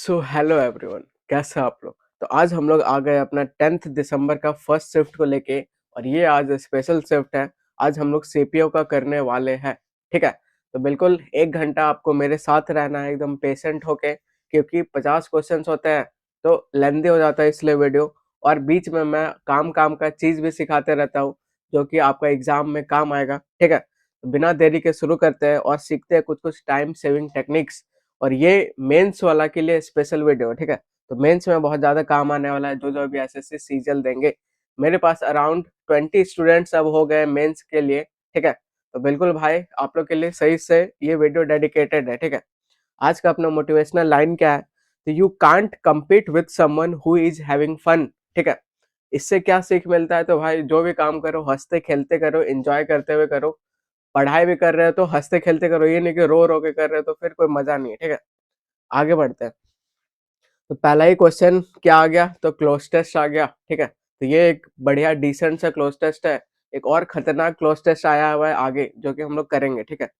So hello everyone, कैसे हैं आप लोग। तो आज हम लोग आ गए अपना 10th दिसंबर का फर्स्ट शिफ्ट को लेके। और ये आज स्पेशल शिफ्ट है। आज हम लोग सीपीओ का करने वाले हैं। ठीक है। तो बिल्कुल 1 घंटा आपको मेरे साथ रहना है एकदम पेशेंट होके, क्योंकि 50 क्वेश्चंस होते हैं तो लेंदी हो जाता है इसलिए वीडियो। और बीच में मैं काम काम का चीज भी सिखाते रहता हूँ, जो कि आपका एग्जाम में काम आएगा। ठीक है। तो बिना देरी के शुरू करते हैं और सीखते हैं कुछ कुछ टाइम सेविंग टेक्निक्स। और ये मेंस वाला के लिए स्पेशल वीडियो। ठीक है। तो मेंस में बहुत ज्यादा काम आने वाला है, जो जो अभी एसएससी सीजल देंगे। मेरे पास अराउंड 20 स्टूडेंट्स अब हो गए मेंस के लिए। ठीक है। तो बिल्कुल भाई, आप लोग के लिए सही से ये वीडियो डेडिकेटेड है। ठीक है। आज का अपना मोटिवेशनल लाइन क्या है? तो you can't compete with someone who is having fun. ठीक है। इससे क्या सीख मिलता है? तो भाई जो भी काम करो हंसते खेलते करो, एंजॉय करते हुए करो। पढ़ाई भी कर रहे हो तो हंसते खेलते करो, ये नहीं कि रो रो के कर रहे हो तो फिर कोई मजा नहीं है। ठीक है। आगे बढ़ते हैं। तो पहला ही क्वेश्चन क्या आ गया? तो क्लोज टेस्ट आ गया। ठीक है। तो ये एक बढ़िया डिसेंट सा क्लोज टेस्ट है। एक और खतरनाक क्लोज टेस्ट आया हुआ है आगे, जो कि हम लोग करेंगे। ठीक है।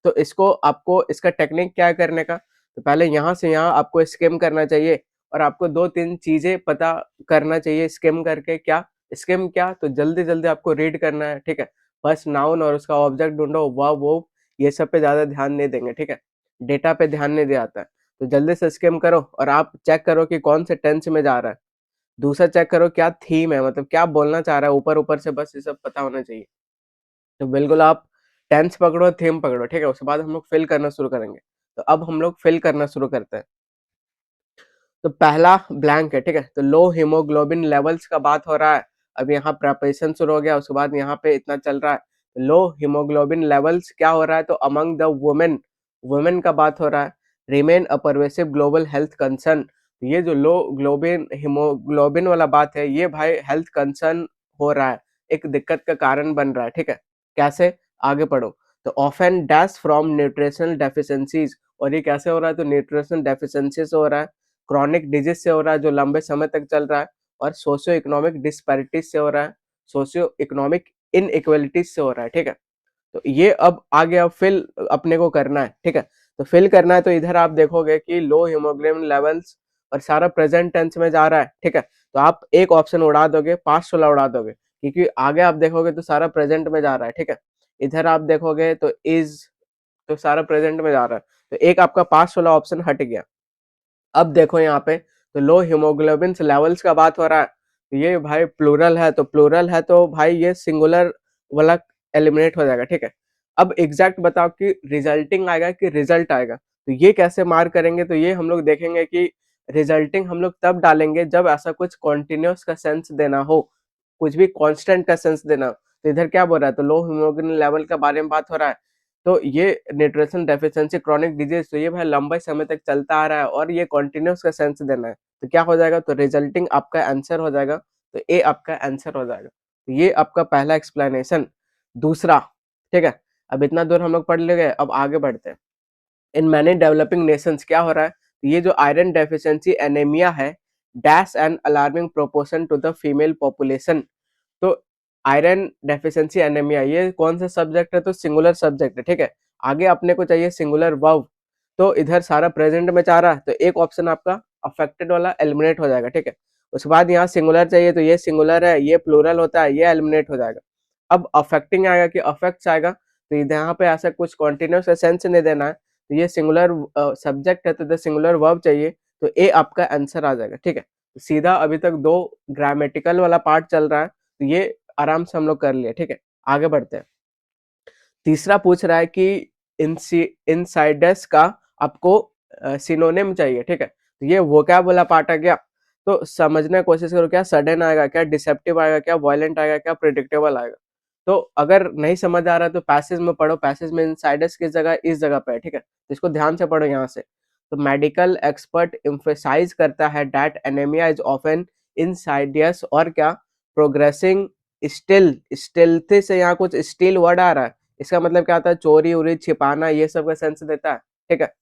तो इसको आपको इसका टेक्निक क्या है करने का? तो पहले यहाँ से यहाँ आपको स्किम करना चाहिए। और आपको दो तीन चीजें पता करना चाहिए स्किम करके। क्या स्किम? क्या तो जल्दी जल्दी आपको रीड करना है। ठीक है। फर्स्ट नाउन और उसका ऑब्जेक्ट ढूंढो, वर्ब वो ये सब पे ज्यादा ध्यान नहीं देंगे। ठीक है। डेटा पे ध्यान नहीं दिया जाता है। तो जल्दी से स्किम करो और आप चेक करो कि कौन से टेंस में जा रहा है। दूसरा चेक करो क्या थीम है, मतलब क्या बोलना चाह रहा है। ऊपर ऊपर से बस ये सब पता होना चाहिए। तो बिल्कुल आप टेंस पकड़ो, थीम पकड़ो। ठीक है। उसके बाद हम लोग फिल करना शुरू करेंगे। तो अब हम लोग फिल करना शुरू करते हैं। तो पहला ब्लैंक है। ठीक है। तो लो हीमोग्लोबिन लेवल्स का बात हो रहा है। अब यहाँ प्रेपरेशन शुरू हो गया, उसके बाद यहाँ पे इतना चल रहा है। लो हीमोग्लोबिन लेवल्स क्या हो रहा है? तो अमंग द वुमेन, वुमेन का बात हो रहा है। Remain a pervasive global health concern. ये जो लो ग्लोबिन हीमोग्लोबिन वाला बात है, ये भाई हेल्थ कंसर्न हो रहा है, एक दिक्कत का कारण बन रहा है। ठीक है। कैसे? आगे पढ़ो। तो often dash from nutritional deficiencies. और ये कैसे हो रहा है? तो न्यूट्रिशन डेफिशिएंसी से हो रहा है। क्रॉनिक डिजीज से हो रहा है जो लंबे समय तक चल रहा है। और सोशियो इकोनॉमिक डिस्पैरिटीज से हो रहा है, सोशियो इकोनॉमिक इनइक्वालिटीज से हो रहा है। ठीक है। तो ये अब आ गया फिल अपने को करना है। ठीक है। तो फिल करना है तो इधर आप देखोगे कि लो हीमोग्लोबिन लेवल्स और सारा प्रेजेंट टेंस में जा रहा है। ठीक है। तो आप एक ऑप्शन उड़ा दोगे, 5 16 उड़ा दोगे, क्योंकि आगे आप देखोगे तो सारा प्रेजेंट में जा रहा है। ठीक है। इधर आप देखोगे तो इज, तो सारा प्रेजेंट में जा रहा है। तो एक आपका 5 16 ऑप्शन हट गया। अब देखो यहाँ पे, तो लो हीमोग्लोबिन लेवल्स का बात हो रहा है। तो ये भाई प्लूरल है, तो प्लूरल है तो भाई ये सिंगुलर वाला एलिमिनेट हो जाएगा। ठीक है। अब एग्जैक्ट बताओ कि रिजल्टिंग आएगा कि रिजल्ट आएगा। तो ये कैसे मार्क करेंगे? तो ये हम लोग देखेंगे कि रिजल्टिंग हम लोग तब डालेंगे जब ऐसा कुछ कॉन्टिन्यूस का सेंस देना हो, कुछ भी कांस्टेंट का सेंस देना हो। तो इधर क्या बोल रहा है? तो लो हीमोग्लोबिन लेवल के बारे में बात हो रहा है। तो ये न्यूट्रिशन डेफिशिएंसी क्रॉनिक डिजीज, तो ये भाई लंबे समय तक चलता आ रहा है और ये कॉन्टिन्यूस का सेंस देना है। तो क्या हो जाएगा? तो रिजल्टिंग आपका आंसर हो जाएगा। तो ए आपका आंसर हो जाएगा। तो ये आपका पहला एक्सप्लेनेशन। दूसरा, ठीक है। अब इतना दूर हम लोग पढ़ ले गए, अब आगे बढ़ते हैं। इन मैनी डेवलपिंग नेशंस क्या हो रहा है? तो ये जो आयरन डेफिशिएंसी एनीमिया है, dash an alarming proportion to the female population. तो आयरन डेफिशिएंसी एनीमिया ये कौन सा सब्जेक्ट है? तो सिंगुलर सब्जेक्ट है। ठीक है। आगे अपने को चाहिए सिंगुलर वर्ब। तो इधर सारा प्रेजेंट में चाह रहा है, तो एक ऑप्शन आपका अफेक्टेड वाला एलिमिनेट हो जाएगा। ठीक है। उसके बाद यहाँ सिंगुलर चाहिए, तो ये सिंगुलर है, ये प्लूरल होता है, ये एलिमिनेट हो जाएगा। अब अफेक्टिंग आएगा कि अफेक्ट्स आएगा। तो यहाँ पे ऐसा कुछ कॉन्टिन्यूस सेंस नहीं देना है। तो ये सिंगुलर सब्जेक्ट है तो द सिंगुलर वर्ब चाहिए। तो ए आपका आंसर आ जाएगा। ठीक है। सीधा अभी तक दो ग्रामेटिकल वाला पार्ट चल रहा है, तो ये आराम से हम लोग कर लिए। ठीक है। आगे बढ़ते हैं। तीसरा पूछ रहा है कि इनसाइडर्स का आपको सिनोनिम चाहिए। ठीक है। तो ये वोकैब वाला पार्ट आ गया। तो समझने की कोशिश करो, क्या सडन आएगा, क्या डिसेप्टिव आएगा, क्या वायलेंट आएगा, क्या प्रिडिक्टेबल आएगा। तो अगर नहीं समझ आ रहा है तो पैसेज में पढ़ो। पैसेज में इनसाइडर्स किस जगह? इस जगह पे है। ठीक है। तो इसको ध्यान से पढ़ो यहाँ से। तो मेडिकल एक्सपर्ट एम्फेसाइज करता है दैट एनीमिया इज ऑफन इनसाइडियस और क्या प्रोग्रेसिंग स्टिल, स्टिल्थ से यहाँ कुछ स्टिल वर्ड आ रहा है। इसका मतलब क्या आता है? चोरी उरी छिपाना, ये सब का सेंस देता है। ठीक है।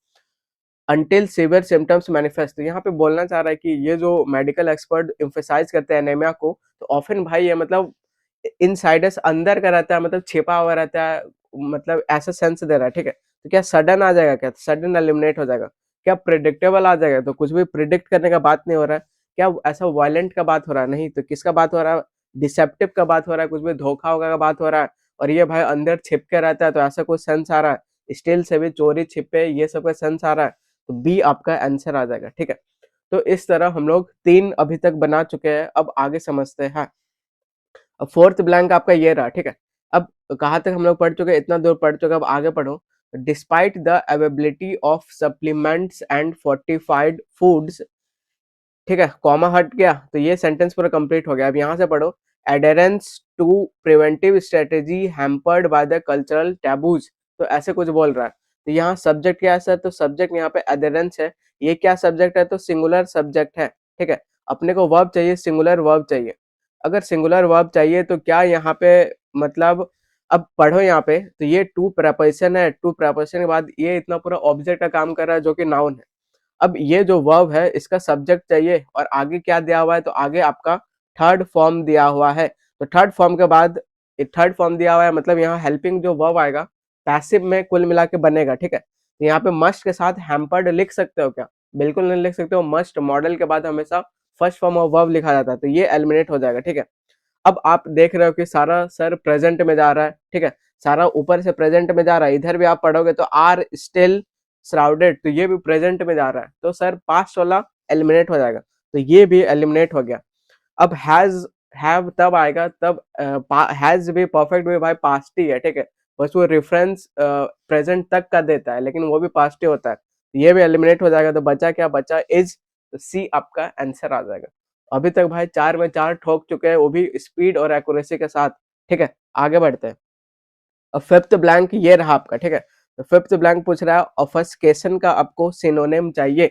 अंटिल सीवियर सिम्टम्स मैनिफेस्ट, तो यहाँ पे बोलना चाह रहा है कि ये जो मेडिकल एक्सपर्ट एम्फेसाइज करते हैं एनीमिया को, तो ऑफन भाई ये मतलब इनसाइडर्स अंदर का रहता है, मतलब छिपा हुआ रहता है, मतलब ऐसा सेंस दे रहा है। ठीक है। तो क्या सडन आ जाएगा? क्या सडन एलिमिनेट हो जाएगा, क्या प्रिडिक्टेबल आ जाएगा? तो कुछ भी प्रिडिक्ट करने का बात नहीं हो रहा है। क्या ऐसा वायलेंट का बात हो रहा है? नहीं। तो किसका बात हो रहा है? डिसेप्टिव का बात हो रहा है, कुछ भी धोखा वोखा का बात हो रहा है और ये भाई अंदर छिप के रहता है, तो ऐसा कुछ सेंस आ रहा है। स्टील से भी चोरी छिपे, ये सब का सेंस आ रहा है, तो बी आपका आंसर आ जाएगा, ठीक है। तो इस तरह हम लोग 3 अभी तक बना चुके हैं, अब आगे समझते हैं। अब फोर्थ ब्लैंक आपका ये रहा, ठीक है। अब कहाँ तक हम लोग पढ़ चुके हैं? इतना दूर पढ़ चुके हैं, अब आगे पढ़ो। Despite the availability of supplements and fortified foods, ठीक है, कॉमा हट गया तो ये सेंटेंस पूरा कंप्लीट हो गया। अब यहाँ से पढ़ो, adherence to preventive strategy hampered by the cultural taboos, तो ऐसे कुछ बोल रहा है। तो यहाँ सब्जेक्ट क्या है सर? तो सब्जेक्ट यहाँ पे एडेरेंस है। ये क्या सब्जेक्ट है? तो सिंगुलर सब्जेक्ट है, ठीक है। अपने को वर्ब चाहिए, सिंगुलर वर्ब चाहिए। अगर सिंगुलर वर्ब चाहिए तो क्या यहाँ पे मतलब, अब पढ़ो यहाँ पे, तो ये टू प्रेपोजिशन है, टू प्रेपोजिशन के बाद ये इतना पूरा ऑब्जेक्ट का काम कर रहा है जो कि नाउन है। अब ये जो वर्ब है इसका सब्जेक्ट चाहिए और आगे क्या दिया हुआ है? तो आगे आपका थर्ड फॉर्म दिया हुआ है। तो थर्ड फॉर्म के बाद एक थर्ड फॉर्म दिया हुआ है, मतलब यहाँ हेल्पिंग जो वर्ब आएगा पैसिव में कुल मिला के बनेगा, ठीक है। तो यहाँ पे मस्ट के साथ हैम्पर्ड लिख सकते हो क्या? बिल्कुल नहीं लिख सकते हो। मस्ट मॉडल के बाद हमेशा फर्स्ट फॉर्म ऑफ वर्ब लिखा जाता है, तो ये एलिमिनेट हो जाएगा, ठीक है। अब आप देख रहे हो कि सारा सर प्रेजेंट में जा रहा है, ठीक है, सारा ऊपर से प्रेजेंट में जा रहा है। इधर भी आप पढ़ोगे तो आर स्टिल श्राउडेड, तो ये भी प्रेजेंट में जा रहा है, तो सर पास्ट वाला एलिमिनेट हो जाएगा, तो ये भी एलिमिनेट हो गया। अब हैज हैव तब आएगा, तब हैज भी परफेक्ट भी भाई पास्ट ही है, ठीक है। बस वो रेफरेंस प्रेजेंट तक का देता है, लेकिन वो भी पास्ट ही होता है, तो ये भी एलिमिनेट हो जाएगा। तो बचा क्या? बचा इज, तो सी आपका आंसर आ जाएगा। अभी तक भाई 4 में 4 ठोक चुके हैं, वो भी स्पीड और एक्यूरेसी के साथ, ठीक है। आगे बढ़ते हैं। अब फिफ्थ ब्लैंक ये रहा आपका, ठीक है। तो फिफ्थ ब्लैंक पूछ रहा है ऑफस्केशन का आपको सिनोनिम चाहिए।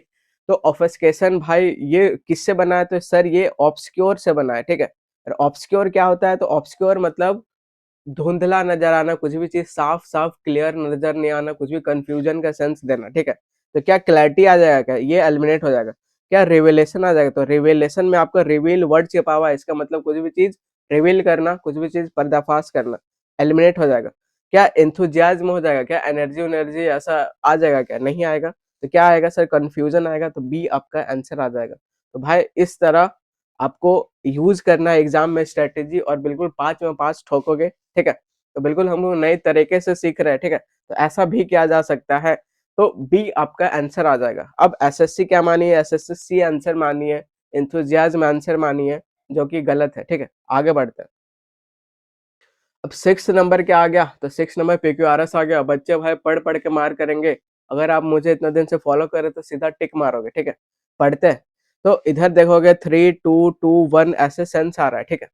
तो ऑफस्केशन भाई ये किससे बना है? तो सर ये ऑब्सक्योर से बना है, ठीक है। और ऑब्सक्योर क्या होता है? तो ऑब्सक्योर मतलब धुंधला नजर आना, कुछ भी चीज साफ साफ क्लियर नजर नहीं आना, कुछ भी कंफ्यूजन का सेंस देना, ठीक है। तो क्या क्लैरिटी आ जाएगा? क्या ये एलिमिनेट हो जाएगा? क्या रिवेलेशन आ जाएगा? तो रिवेलेशन में आपका रिवील वर्ड छिपा हुआ है, इसका मतलब कुछ भी चीज रिवील करना, कुछ भी चीज पर्दाफाश करना, एलिमिनेट हो जाएगा। क्या एंथुजियाज्म हो जाएगा? क्या एनर्जी एनर्जी ऐसा आ जाएगा? क्या नहीं आएगा? तो क्या आएगा सर? कंफ्यूजन आएगा, तो बी आपका आंसर आ जाएगा। तो भाई इस तरह आपको यूज करना है एग्जाम में स्ट्रेटेजी, और बिल्कुल 5 में 5 ठोकोगे, ठीक है। तो बिल्कुल हम लोग नए तरीके से सीख रहे हैं, ठीक है। तो ऐसा भी किया जा सकता है, तो बी आपका आंसर आ जाएगा। अब एसएससी क्या मानी है? एसएससी आंसर मानी है, एंथुजियाज्म आंसर मानी है, जो कि गलत है, ठीक है। आगे बढ़ते हैं। अब 6 नंबर क्या आ गया? तो 6 नंबर पीक्यूआरएस आ गया। बच्चे भाई पढ़ पढ़ के मार करेंगे। अगर आप मुझे इतने दिन से फॉलो कर रहे तो सीधा टिक मारोगे, ठीक है। पढ़ते हैं। तो इधर देखोगे 3 2 2 1 ऐसे सेंस आ रहा है, ठीक है।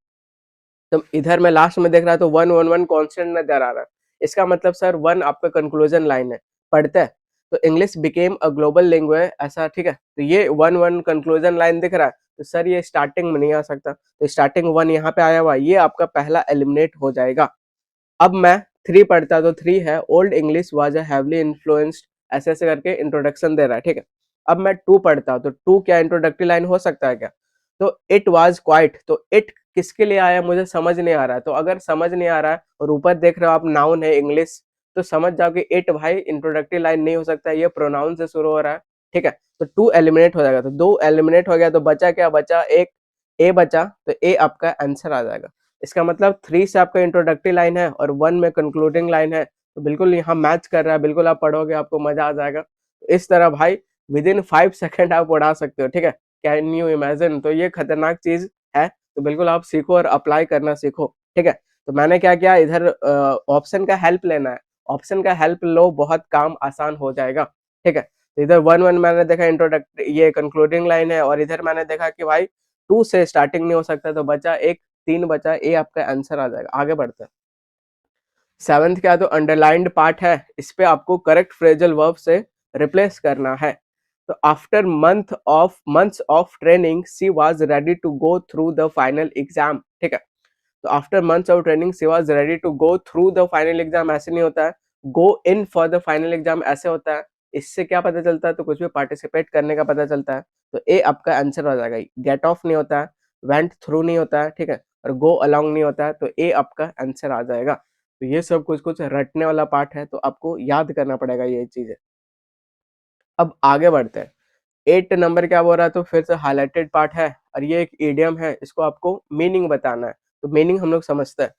तो इधर मैं लास्ट में देख रहा तो 1 1 1 कांस्टेंट नजर आ रहा है। इसका मतलब सर 1 आपका कंक्लूजन लाइन है। पढ़ते हैं। तो English became a global language, ऐसा, ठीक है। तो ये 1 1 कंक्लूजन लाइन दिख रहा है, तो सर ये स्टार्टिंग में नहीं आ सकता, तो स्टार्टिंग 1 यहाँ पे आया हुआ, ये आपका पहला एलिमिनेट हो जाएगा। अब मैं 3 पढ़ता तो 3 है, old English was a heavily influenced, ऐसे ऐसे करके इंट्रोडक्शन दे रहा है, ठीक है। अब मैं 2 पढ़ता हूँ, तो 2 क्या इंट्रोडक्टरी लाइन हो सकता है क्या? तो इट वाज क्वाइट, तो इट किसके लिए आया मुझे समझ नहीं आ रहा है। तो अगर समझ नहीं आ रहा है और ऊपर देख रहे हो आप नाउन है इंग्लिश, तो समझ जाओ कि इट भाई इंट्रोडक्टरी लाइन नहीं हो सकता, ये प्रोनाउन से शुरू हो रहा है, ठीक है। तो 2 एलिमिनेट हो जाएगा, तो 2 एलिमिनेट हो गया, तो बचा क्या? बचा एक ए बचा, तो ए आपका आंसर आ जाएगा। इसका मतलब 3 से आपका इंट्रोडक्टरी लाइन है और 1 में कंक्लूडिंग लाइन है, तो बिल्कुल यहाँ मैच कर रहा है, बिल्कुल आप पढ़ोगे आपको मजा आ जाएगा। तो इस तरह भाई विद इन 5 सेकंड आप उड़ा सकते हो, ठीक है। Can you imagine? तो ये खतरनाक चीज है, तो बिल्कुल आप सीखो और अप्लाई करना सीखो, ठीक है। तो मैंने क्या किया, इधर ऑप्शन का हेल्प लेना है, ऑप्शन का हेल्प लो, बहुत काम आसान हो जाएगा, ठीक है। तो इधर 1 1 मैंने देखा इंट्रोडक्टरी, ये कंक्लूडिंग लाइन है, और इधर मैंने देखा कि भाई 2 से स्टार्टिंग नहीं हो सकता, तो बचा एक, 3 बचा, ए आपका आंसर आ जाएगा। आगे बढ़ते हैं। 7th क्या? तो अंडरलाइंड पार्ट है, इस पे आपको करेक्ट फ्रेजल वर्ब से रिप्लेस करना है। तो after months of training she was ready to go through the final exam, ठीक है। तो after months of training she was ready to go through the final exam, ऐसे नहीं होता है, go in for the final exam ऐसे होता है। इससे क्या पता चलता है? तो कुछ भी पार्टिसिपेट करने का पता चलता है, तो ए आपका आंसर हो जाएगा। गेट ऑफ नहीं होता है, वेंट थ्रू नहीं होता है, ठीक है, और गो अलोंग नहीं होता है, तो ए आपका आंसर आ जाएगा। तो ये सब कुछ कुछ रटने वाला पार्ट है, तो आपको याद करना पड़ेगा ये चीजें। अब आगे बढ़ते हैं। 8 नंबर क्या बोल रहा है, तो फिर से हाइलाइटेड पार्ट है और ये एक इडियम है, इसको आपको मीनिंग बताना है। तो मीनिंग हम लोग समझते हैं।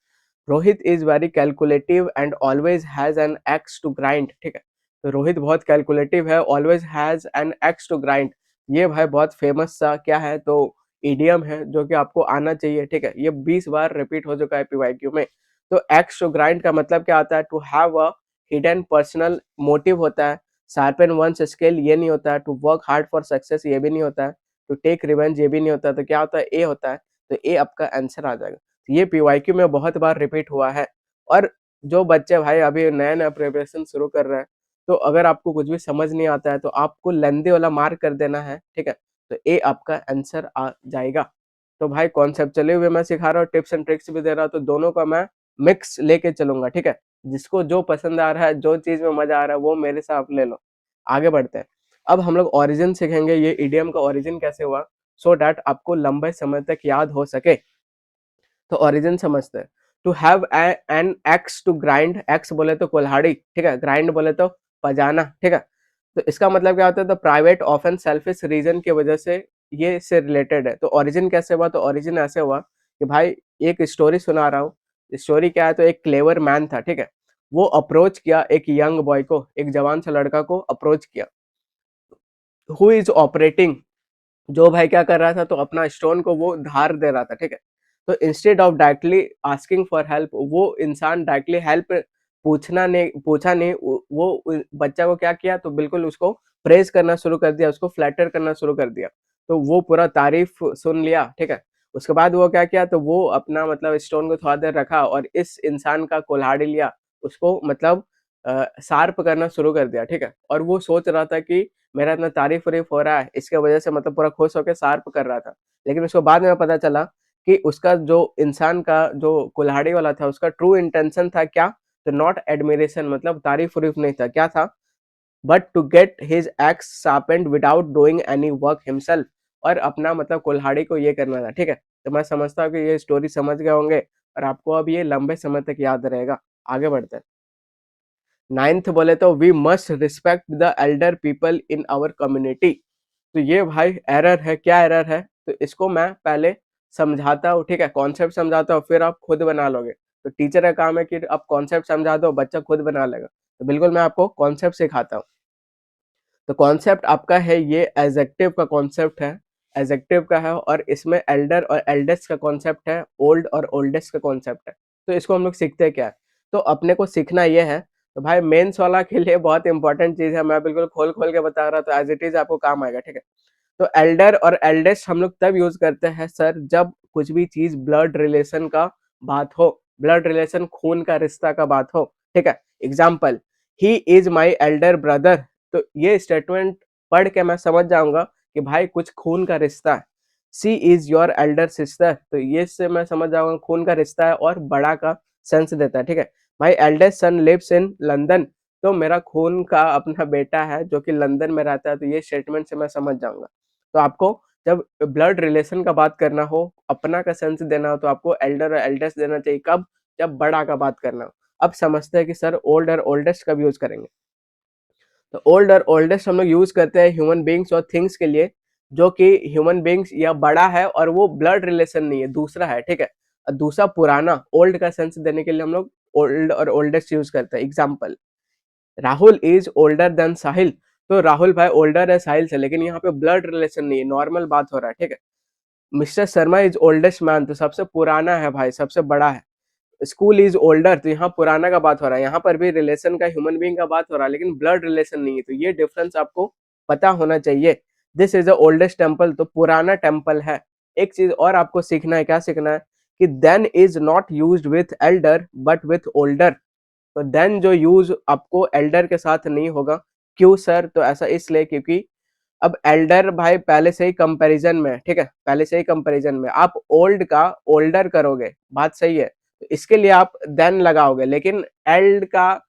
Rohit is very calculative and always has an axe to grind, ठीक है। तो रोहित बहुत कैलकुलेटिव है, always has an axe to grind. ये भाई बहुत फेमस सा क्या है, तो इडियम है जो कि आपको आना चाहिए, ठीक है। ये 20 बार रिपीट हो चुका है पीवाईक्यू में। तो एक्स टू ग्राइंड का मतलब क्या आता है, to have a hidden personal motive होता है। शार्पन वंस स्किल ये नहीं होता है। To work hard for success ये भी नहीं होता है। टू टेक रिवेंज ये भी नहीं होता है। तो क्या होता है, ए होता है। तो ए आपका आंसर आ जाएगा। तो ये पीवाईक्यू में बहुत बार रिपीट हुआ है। और जो बच्चे भाई अभी नया नया प्रिपरेशन शुरू कर रहे हैं, तो अगर आपको कुछ भी समझ नहीं आता है तो आपको लेंदी वाला मार्क कर देना है, ठीक है। तो ए आपका आंसर आ जाएगा। तो भाई कॉन्सेप्चुअली भी मैं सिखा रहा हूँ, टिप्स एंड ट्रिक्स भी दे रहा हूँ, तो दोनों का मैं मिक्स लेके चलूंगा, ठीक है। जिसको जो पसंद आ रहा है, जो चीज में मजा आ रहा है, वो मेरे से आप ले लो। आगे बढ़ते हैं। अब हम लोग ओरिजिन सीखेंगे, ये इडियम का ओरिजिन कैसे हुआ, सो दैट आपको लंबे समय तक याद हो सके। तो ओरिजिन समझते हैं। To have an axe to grind, axe बोले तो कुल्हाड़ी, ठीक है, ग्राइंड बोले तो पजाना, ठीक है। तो इसका मतलब क्या होता है, तो प्राइवेट ऑफन सेल्फिश रीजन की वजह से ये से रिलेटेड है। तो ओरिजिन कैसे हुआ, तो ओरिजिन ऐसे हुआ कि भाई एक स्टोरी सुना रहा हूँ। स्टोरी क्या है, तो एक क्लेवर मैन था, ठीक है। वो अप्रोच किया एक यंग बॉय को, एक जवान सा लड़का को अप्रोच किया। हु इज ऑपरेटिंग, जो भाई क्या कर रहा था, तो अपना स्टोन को वो धार दे रहा था, ठीक है। तो instead of directly asking for help, वो इंसान डायरेक्टली हेल्प पूछा नहीं, वो बच्चा को क्या किया, तो बिल्कुल उसको प्रेज करना शुरू कर दिया, उसको फ्लैटर करना शुरू कर दिया। तो वो पूरा तारीफ सुन लिया, ठीक है। उसके बाद वो क्या किया, तो वो अपना मतलब स्टोन को थोड़ा देर रखा और इस इंसान का कुल्हाड़ी लिया, उसको मतलब शार्प करना शुरू कर दिया, ठीक है। और वो सोच रहा था कि मेरा इतना तारीफ वारीफ हो रहा है, इसके वजह से मतलब पूरा खुश होकर शार्प कर रहा था। लेकिन उसको बाद में पता चला कि उसका जो इंसान का जो कुल्हाड़ी वाला था, उसका ट्रू इंटेंशन था क्या, तो नॉट एडमिरेशन, मतलब तारीफ वारीफ नहीं था, क्या था, but to get his axe sharpened without doing any work himself. और अपना मतलब कुल्हाड़ी को ये करना था, ठीक है। तो मैं समझता हूँ कि ये स्टोरी समझ गए होंगे और आपको अब ये लंबे समय तक याद रहेगा। आगे बढ़ते हैं। नाइन्थ बोले तो we must respect the elder people in our community. तो ये भाई एरर है, क्या एरर है, तो इसको मैं पहले समझाता हूँ, ठीक है, कॉन्सेप्ट समझाता हूँ, फिर आप खुद बना लोगे। तो टीचर का काम है कि आप कॉन्सेप्ट समझा दो, बच्चा खुद बना लेगा। तो बिल्कुल मैं आपको कॉन्सेप्ट सिखाता हूँ। तो कॉन्सेप्ट आपका है, ये एडजेक्टिव का कॉन्सेप्ट है, एडजेक्टिव का है, और इसमें एल्डर और एल्डेस्ट का कॉन्सेप्ट है, ओल्ड और ओल्डेस्ट का कॉन्सेप्ट है। तो इसको हम लोग सीखते हैं क्या है, तो अपने को सीखना ये है। तो भाई मेंस वाला के लिए बहुत इंपॉर्टेंट चीज है, मैं बिल्कुल खोल खोल के बता रहा, तो एज इट इज आपको काम आएगा, ठीक है। तो एल्डर और एल्डेस्ट हम लोग तब यूज करते हैं सर, जब कुछ भी चीज ब्लड रिलेशन का बात हो, ब्लड रिलेशन खून का रिश्ता का बात हो, ठीक है। Example, he is my elder brother. तो ये स्टेटमेंट पढ़ के मैं समझ जाऊंगा कि भाई कुछ खून का रिश्ता है। सी इज योर एल्डर सिस्टर, तो ये से मैं समझ जाऊंगा खून का रिश्ता है और बड़ा का सेंस देता है, ठीक है। My eldest son lives in London, तो मेरा खून का अपना बेटा है जो कि लंदन में रहता है। तो ये स्टेटमेंट से मैं समझ जाऊंगा। तो आपको जब ब्लड रिलेशन का बात करना हो, अपना का सेंस देना हो, तो आपको एल्डर और एल्डेस्ट देना चाहिए, कब, जब बड़ा का बात करना हो। अब समझते हैं कि सर ओल्ड और ओल्डेस्ट कब यूज करेंगे। तो ओल्ड और ओल्डेस्ट हम लोग यूज करते हैं ह्यूमन बींग्स और थिंग्स के लिए, जो कि ह्यूमन बींग्स या बड़ा है और वो ब्लड रिलेशन नहीं है, दूसरा है, ठीक है। और दूसरा पुराना, ओल्ड का सेंस देने के लिए हम लोग ओल्ड और ओल्डेस्ट यूज करते हैं। Example, Rahul is older than Sahil. तो राहुल भाई ओल्डर है साहिल से, लेकिन यहाँ पे ब्लड रिलेशन नहीं है, नॉर्मल बात हो रहा है, ठीक है। Mister Sharma is oldest man, तो सबसे पुराना है भाई, सबसे बड़ा है। स्कूल इज ओल्डर, तो यहाँ पुराना का बात हो रहा है, यहाँ पर भी रिलेशन का, ह्यूमन बीइंग का बात हो रहा है, लेकिन ब्लड रिलेशन नहीं है। तो ये डिफरेंस आपको पता होना चाहिए। This is the oldest temple, तो पुराना टेम्पल है। एक चीज और आपको सीखना है, क्या सीखना है, कि then is not used with elder but with older. तो देन जो यूज आपको एल्डर के साथ नहीं होगा। क्यों सर, तो ऐसा इसलिए क्योंकि अब एल्डर भाई पहले से ही कंपैरिजन में, ठीक है, पहले से ही कंपैरिजन में, आप ओल्ड का ओल्डर करोगे, बात सही है, तो इसके लिए आप देन लगाओगे। लेकिन एल्ड का,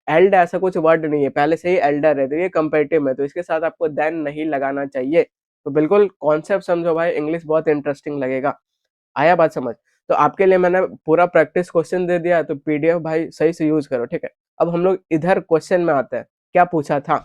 एल्ड ऐसा कुछ वर्ड नहीं है, पहले से ही एल्डर है, तो ये कंपेरेटिव में, तो इसके साथ आपको देन नहीं लगाना चाहिए। तो बिल्कुल कॉन्सेप्ट समझो भाई, इंग्लिश बहुत इंटरेस्टिंग लगेगा। आया बात समझ। तो आपके लिए मैंने पूरा प्रैक्टिस क्वेश्चन दे दिया, तो पीडीएफ भाई सही से यूज करो, ठीक है। अब हम लोग इधर क्वेश्चन में आते हैं, क्या पूछा था।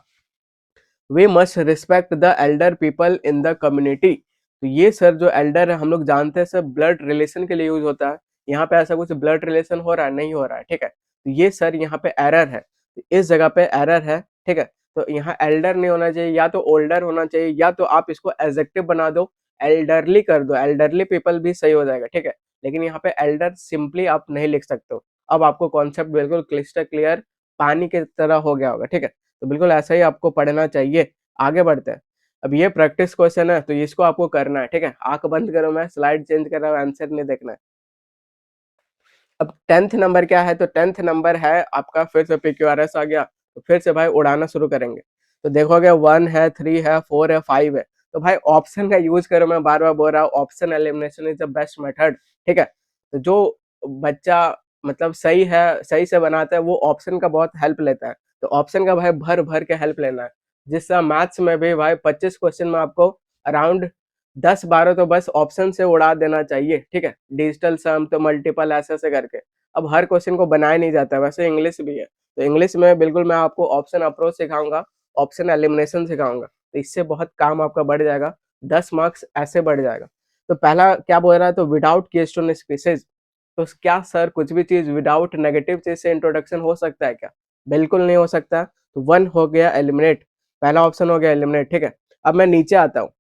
We must respect the elder people in the community. तो ये सर जो एल्डर है हम लोग जानते हैं सर ब्लड रिलेशन के लिए यूज होता है, यहाँ पे ऐसा कुछ ब्लड रिलेशन हो रहा है, नहीं हो रहा है, ठीक है। तो ये सर यहाँ पे एरर है, इस जगह पे एरर है, ठीक है। तो यहाँ एल्डर नहीं होना चाहिए, या तो ओल्डर होना चाहिए, या तो आप इसको एडजेक्टिव बना दो, एल्डरली कर दो, एल्डरली पीपल भी सही हो जाएगा, ठीक है। लेकिन यहाँ पे एल्डर सिंपली आप नहीं लिख सकते हो। अब आपको कॉन्सेप्ट बिल्कुल क्लिस्टर क्लियर पानी की तरह हो गया होगा, ठीक है। तो बिल्कुल ऐसा ही आपको पढ़ना चाहिए। आगे बढ़ते हैं। अब ये प्रैक्टिस क्वेश्चन है, तो इसको आपको करना है, ठीक है। आंख बंद करो, मैं स्लाइड चेंज कर रहा हूँ, आंसर नहीं देखना है। अब 10th नंबर क्या है, तो 10th नंबर है आपका, फिर से PQRS आ गया, तो फिर से भाई उड़ाना शुरू करेंगे। तो देखोगे 1 है, 3 है, 4 है, 5 है, तो भाई ऑप्शन का यूज करो। मैं बार बार बोल रहा हूँ, option elimination is the best method, ठीक है। तो जो बच्चा मतलब सही है, सही से बनाता है, वो ऑप्शन का बहुत हेल्प लेता है। तो ऑप्शन का भाई भर भर के हेल्प लेना है। जिससे मैथ्स में भी भाई 25 क्वेश्चन में आपको अराउंड 10-12 तो बस ऑप्शन से उड़ा देना चाहिए, ठीक है। डिजिटल सम तो मल्टीपल ऐसे ऐसे करके। अब हर क्वेश्चन को बनाया नहीं जाता है, वैसे इंग्लिश भी है, तो इंग्लिश में बिल्कुल मैं आपको ऑप्शन अप्रोच सिखाऊंगा, ऑप्शन एलिमिनेशन सिखाऊंगा, तो इससे बहुत काम आपका बढ़ जाएगा, 10 मार्क्स ऐसे बढ़ जाएगा। तो पहला क्या बोल रहा है, तो विदाउट कीस्टोन स्पीसीज। तो क्या सर कुछ भी चीज विदाउट नेगेटिव चीज से इंट्रोडक्शन हो सकता है क्या? बिल्कुल नहीं हो सकता। तो 1 हो गया एलिमिनेट, पहला ऑप्शन हो गया एलिमिनेट, ठीक है। अब मैं नीचे आता हूँ।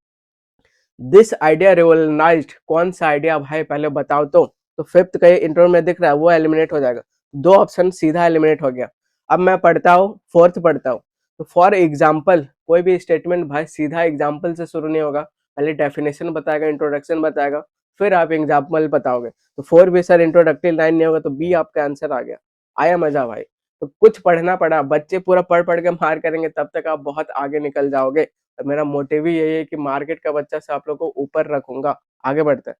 दिस आइडिया रिवोल्यूशनाइज्ड, कौन सा आइडिया भाई पहले बताओ तो फिफ्थ का इंट्रो में दिख रहा है, वो एलिमिनेट हो जाएगा। दो ऑप्शन सीधा एलिमिनेट हो गया। अब मैं पढ़ता हूँ, फोर्थ पढ़ता हूँ। तो फॉर एग्जाम्पल, कोई भी स्टेटमेंट भाई सीधा एग्जाम्पल से शुरू नहीं होगा, पहले डेफिनेशन बताएगा, इंट्रोडक्शन बताएगा, फिर आप एग्जाम्पल बताओगे। तो 4 भी सर इंट्रोडक्टिव लाइन नहीं होगा, तो बी आपका आंसर आ गया। आया मजा भाई? तो कुछ पढ़ना पड़ा, बच्चे पूरा पढ़ पढ़ के मार करेंगे, तब तक आप बहुत आगे निकल जाओगे। और मेरा मोटिव ही यही है कि मार्केट का बच्चा से आप लोग को ऊपर रखूंगा। आगे बढ़ते हैं।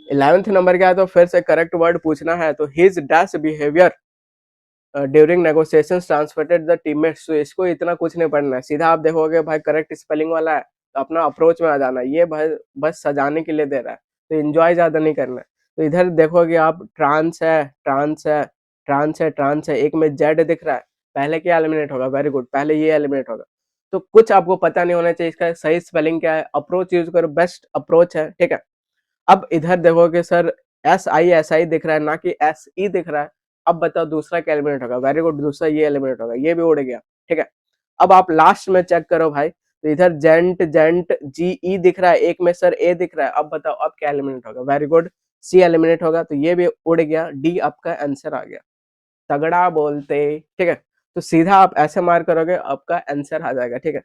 11th नंबर क्या है, तो फिर से करेक्ट वर्ड पूछना है। तो his dash behaviour during negotiations transferred the teammates. तो इसको इतना कुछ नहीं पढ़ना है, सीधा आप देखोगे भाई करेक्ट स्पेलिंग वाला है, तो अपना अप्रोच में आ जाना है। ये भाई बस सजाने के लिए दे रहा है, तो एंजॉय ज्यादा नहीं करना है। तो इधर देखोगे आप, ट्रांस है, ट्रांस है, ट्रांस है, ट्रांस है, एक में जेड दिख रहा है, पहले क्या एलिमिनेट होगा? वेरी गुड, पहले ये एलिमिनेट होगा। तो कुछ आपको पता नहीं होना चाहिए, इसका सही स्पेलिंग क्या है, अप्रोच यूज करो, बेस्ट अप्रोच है, ठीक है। अब इधर देखोगे सर, SI दिख रहा है, ना कि SE दिख रहा है। अब बताओ दूसरा क्या एलिमिनेट होगा? वेरी गुड, दूसरा ये एलिमिनेट होगा, ये भी उड़ गया, ठीक है। अब आप लास्ट में चेक करो भाई, तो इधर जेंट जेंट GE दिख रहा है, एक में सर A दिख रहा है। अब बताओ अब क्या एलिमिनेट होगा? वेरी गुड, C एलिमिनेट होगा, तो ये भी उड़ गया, D आपका आंसर आ गया। तगड़ा बोलते, ठीक है। तो सीधा आप ऐसे मार करोगे, आपका आंसर आ जाएगा, ठीक है।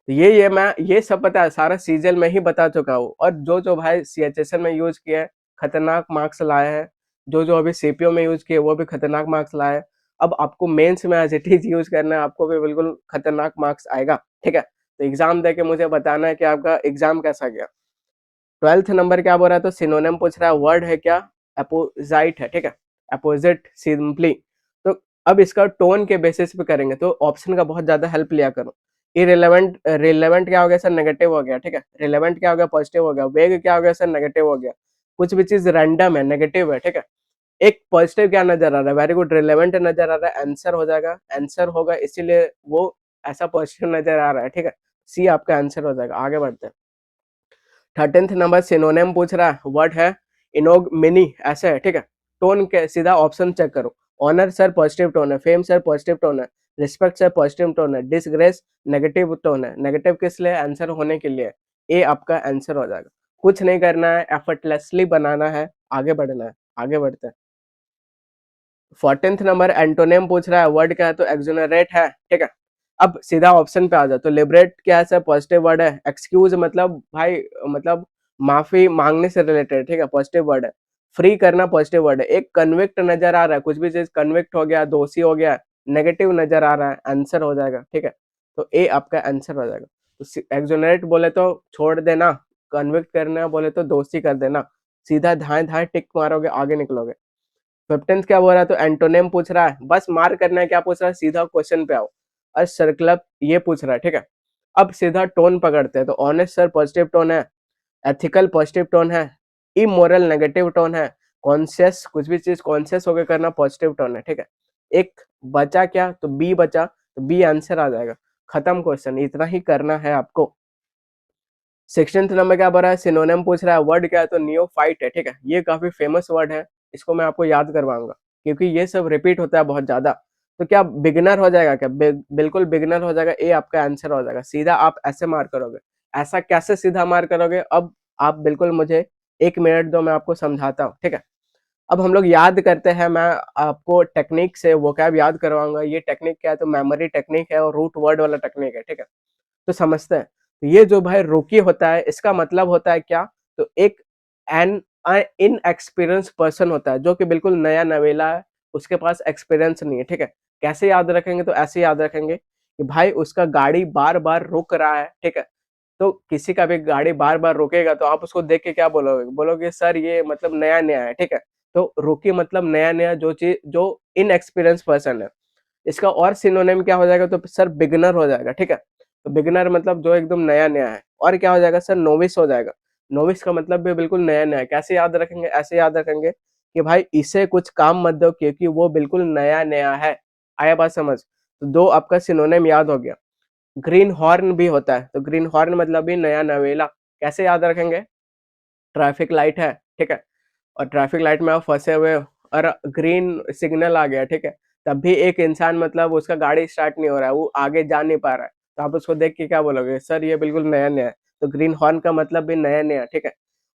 तो ये मैं ये सब पता है, सारा सीजल में ही बता चुका हूँ। और जो जो भाई CHSL में यूज किए हैं, खतरनाक मार्क्स लाए हैं। जो जो अभी CPO में यूज किए, वो भी खतरनाक मार्क्स लाए हैं। अब आपको मेंस में एज इट इज यूज करना है, आपको भी बिल्कुल खतरनाक मार्क्स आएगा, ठीक है। तो एग्जाम देके मुझे बताना है कि आपका एग्जाम कैसा गया। 12th नंबर क्या बोल रहा है, तो सिनोनिम पूछ रहा है, वर्ड है क्या? अपोजिट है, ठीक है। Opposite simply. तो अब इसका टोन के बेसिस पे करेंगे, तो ऑप्शन का बहुत ज्यादा हेल्प लिया करो। इरेलेवेंट, रिलेवेंट क्या हो गया सर? नेगेटिव हो गया, ठीक है। रिलेवेंट क्या हो गया? पॉजिटिव हो गया। वेग क्या हो गया सर? नेगेटिव हो गया। कुछ भी चीज रैंडम है, नेगेटिव है, ठीक है। एक पॉजिटिव क्या नजर आ रहा है? वेरी गुड, रिलेवेंट नजर आ रहा है, आंसर हो जाएगा, आंसर होगा, इसीलिए वो ऐसा पॉजिटिव नजर आ रहा है, ठीक है। C आपका आंसर हो जाएगा। आगे बढ़ते हैं। 13th नंबर सिनोनिम पूछ रहा है, वर्ड है इनोगमिनी, ऐसे है, ठीक है। टोन के सीधा ऑप्शन चेक करो। ऑनर सर पॉजिटिव टोन है, फेम सर पॉजिटिव टोन है, रिस्पेक्ट सर पॉजिटिव टोन है, डिसग्रेस नेगेटिव टोन है। नेगेटिव किस लिए? आंसर होने के लिए। ए आपका आंसर हो जाएगा। कुछ नहीं करना है, एफर्टलेसली बनाना है, आगे बढ़ना है। आगे बढ़ते हैं। 14th नंबर एंटोनिम पूछ रहा है, वर्ड क्या है? तो एक्सोनरेट है, ठीक है। अब सीधा ऑप्शन पे आ जाओ। तो लिबरेट क्या है सर? पॉजिटिव वर्ड है। एक्सक्यूज मतलब भाई, मतलब माफी मांगने से रिलेटेड, ठीक है, पॉजिटिव वर्ड है। फ्री करना पॉजिटिव वर्ड है। एक कन्विक्ट नजर आ रहा है, कुछ भी चीज कन्विक्ट हो गया, दोषी हो गया, नेगेटिव नजर आ रहा है, आंसर हो जाएगा, ठीक है। तो ए आपका आंसर हो जाएगा। तो एक्सोनरेट बोले तो छोड़ देना, कन्विक्ट करना बोले तो दोषी कर देना। सीधा धाए धाए टिक मारोगे, आगे निकलोगे। 15th क्या बोल रहा है? तो एंटोनिम पूछ रहा है, बस मार करना है, क्या पूछ रहा है? सीधा क्वेश्चन पे आओ। और सर्कल ये पूछ रहा है, ठीक है। अब सीधा टोन पकड़ते हैं। तो ऑनेस्ट सर पॉजिटिव टोन है, एथिकल पॉजिटिव टोन है, इमोरल नेगेटिव टोन है, कॉन्शियस कुछ भी चीज कॉन्शियस होकर करना पॉजिटिव टोन है, ठीक है। एक बचा क्या? तो बी बचा, तो बी आंसर आ जाएगा। खत्म क्वेश्चन, इतना ही करना है आपको। 16th नंबर क्या बोल रहा है, सिनोनिम पूछ रहा है, वर्ड क्या है, तो नियोफाइट है, ठीक है। ये काफी फेमस वर्ड है, इसको मैं आपको याद करवाऊंगा क्योंकि ये सब रिपीट होता है बहुत ज्यादा। तो क्या बिगिनर हो जाएगा क्या, बिल्कुल बिगिनर हो जाएगा, ए आपका आंसर हो जाएगा। सीधा आप ऐसे मार करोगे, ऐसा कैसे सीधा मार करोगे, अब आप बिल्कुल मुझे 1 मिनट दो, मैं आपको समझाता हूँ, ठीक है। अब हम लोग याद करते हैं, मैं आपको टेक्निक से वोकैब याद करवाऊंगा। ये टेक्निक क्या है, तो मेमोरी टेक्निक है और रूट वर्ड वाला टेक्निक है, ठीक है। तो समझते हैं। तो ये जो भाई रोकी होता है, इसका मतलब होता है क्या, तो एक एन इन एक्सपीरियंस पर्सन होता है जो कि बिल्कुल नया नवेला है, उसके पास एक्सपीरियंस नहीं है, ठीक है। कैसे याद रखेंगे, तो ऐसे याद रखेंगे कि भाई उसका गाड़ी बार बार रुक रहा है, ठीक है। तो किसी का भी गाड़ी बार बार रुकेगा तो आप उसको देख के क्या बोलोगे, बोलोगे सर ये मतलब नया नया है, ठीक है। तो रोकी मतलब नया नया, जो चीज जो इनएक्सपीरियंस पर्सन है। इसका और सिनोनिम क्या हो जाएगा, तो सर बिगनर हो जाएगा, ठीक है। तो बिगनर मतलब जो एकदम नया नया है। और क्या हो जाएगा सर, नोविस हो जाएगा। नोविस का मतलब भी बिल्कुल नया नया है। कैसे याद रखेंगे, ऐसे याद रखेंगे कि भाई इसे कुछ काम मत दो क्योंकि वो बिल्कुल नया नया है। आया बात समझ, तो दो आपका सिनोनिम याद हो गया। ग्रीन हॉर्न भी होता है, तो ग्रीन हॉर्न मतलब भी नया नवेला। कैसे याद रखेंगे, ट्रैफिक लाइट है, ठीक है, और ट्रैफिक लाइट में आप फंसे हुए हो और ग्रीन सिग्नल आ गया, ठीक है। तब भी एक इंसान मतलब उसका गाड़ी स्टार्ट नहीं हो रहा है, वो आगे जा नहीं पा रहा है, तो आप उसको देख के क्या बोलोगे, सर ये बिल्कुल नया नया है। तो ग्रीन हॉर्न का मतलब भी नया नया, ठीक है।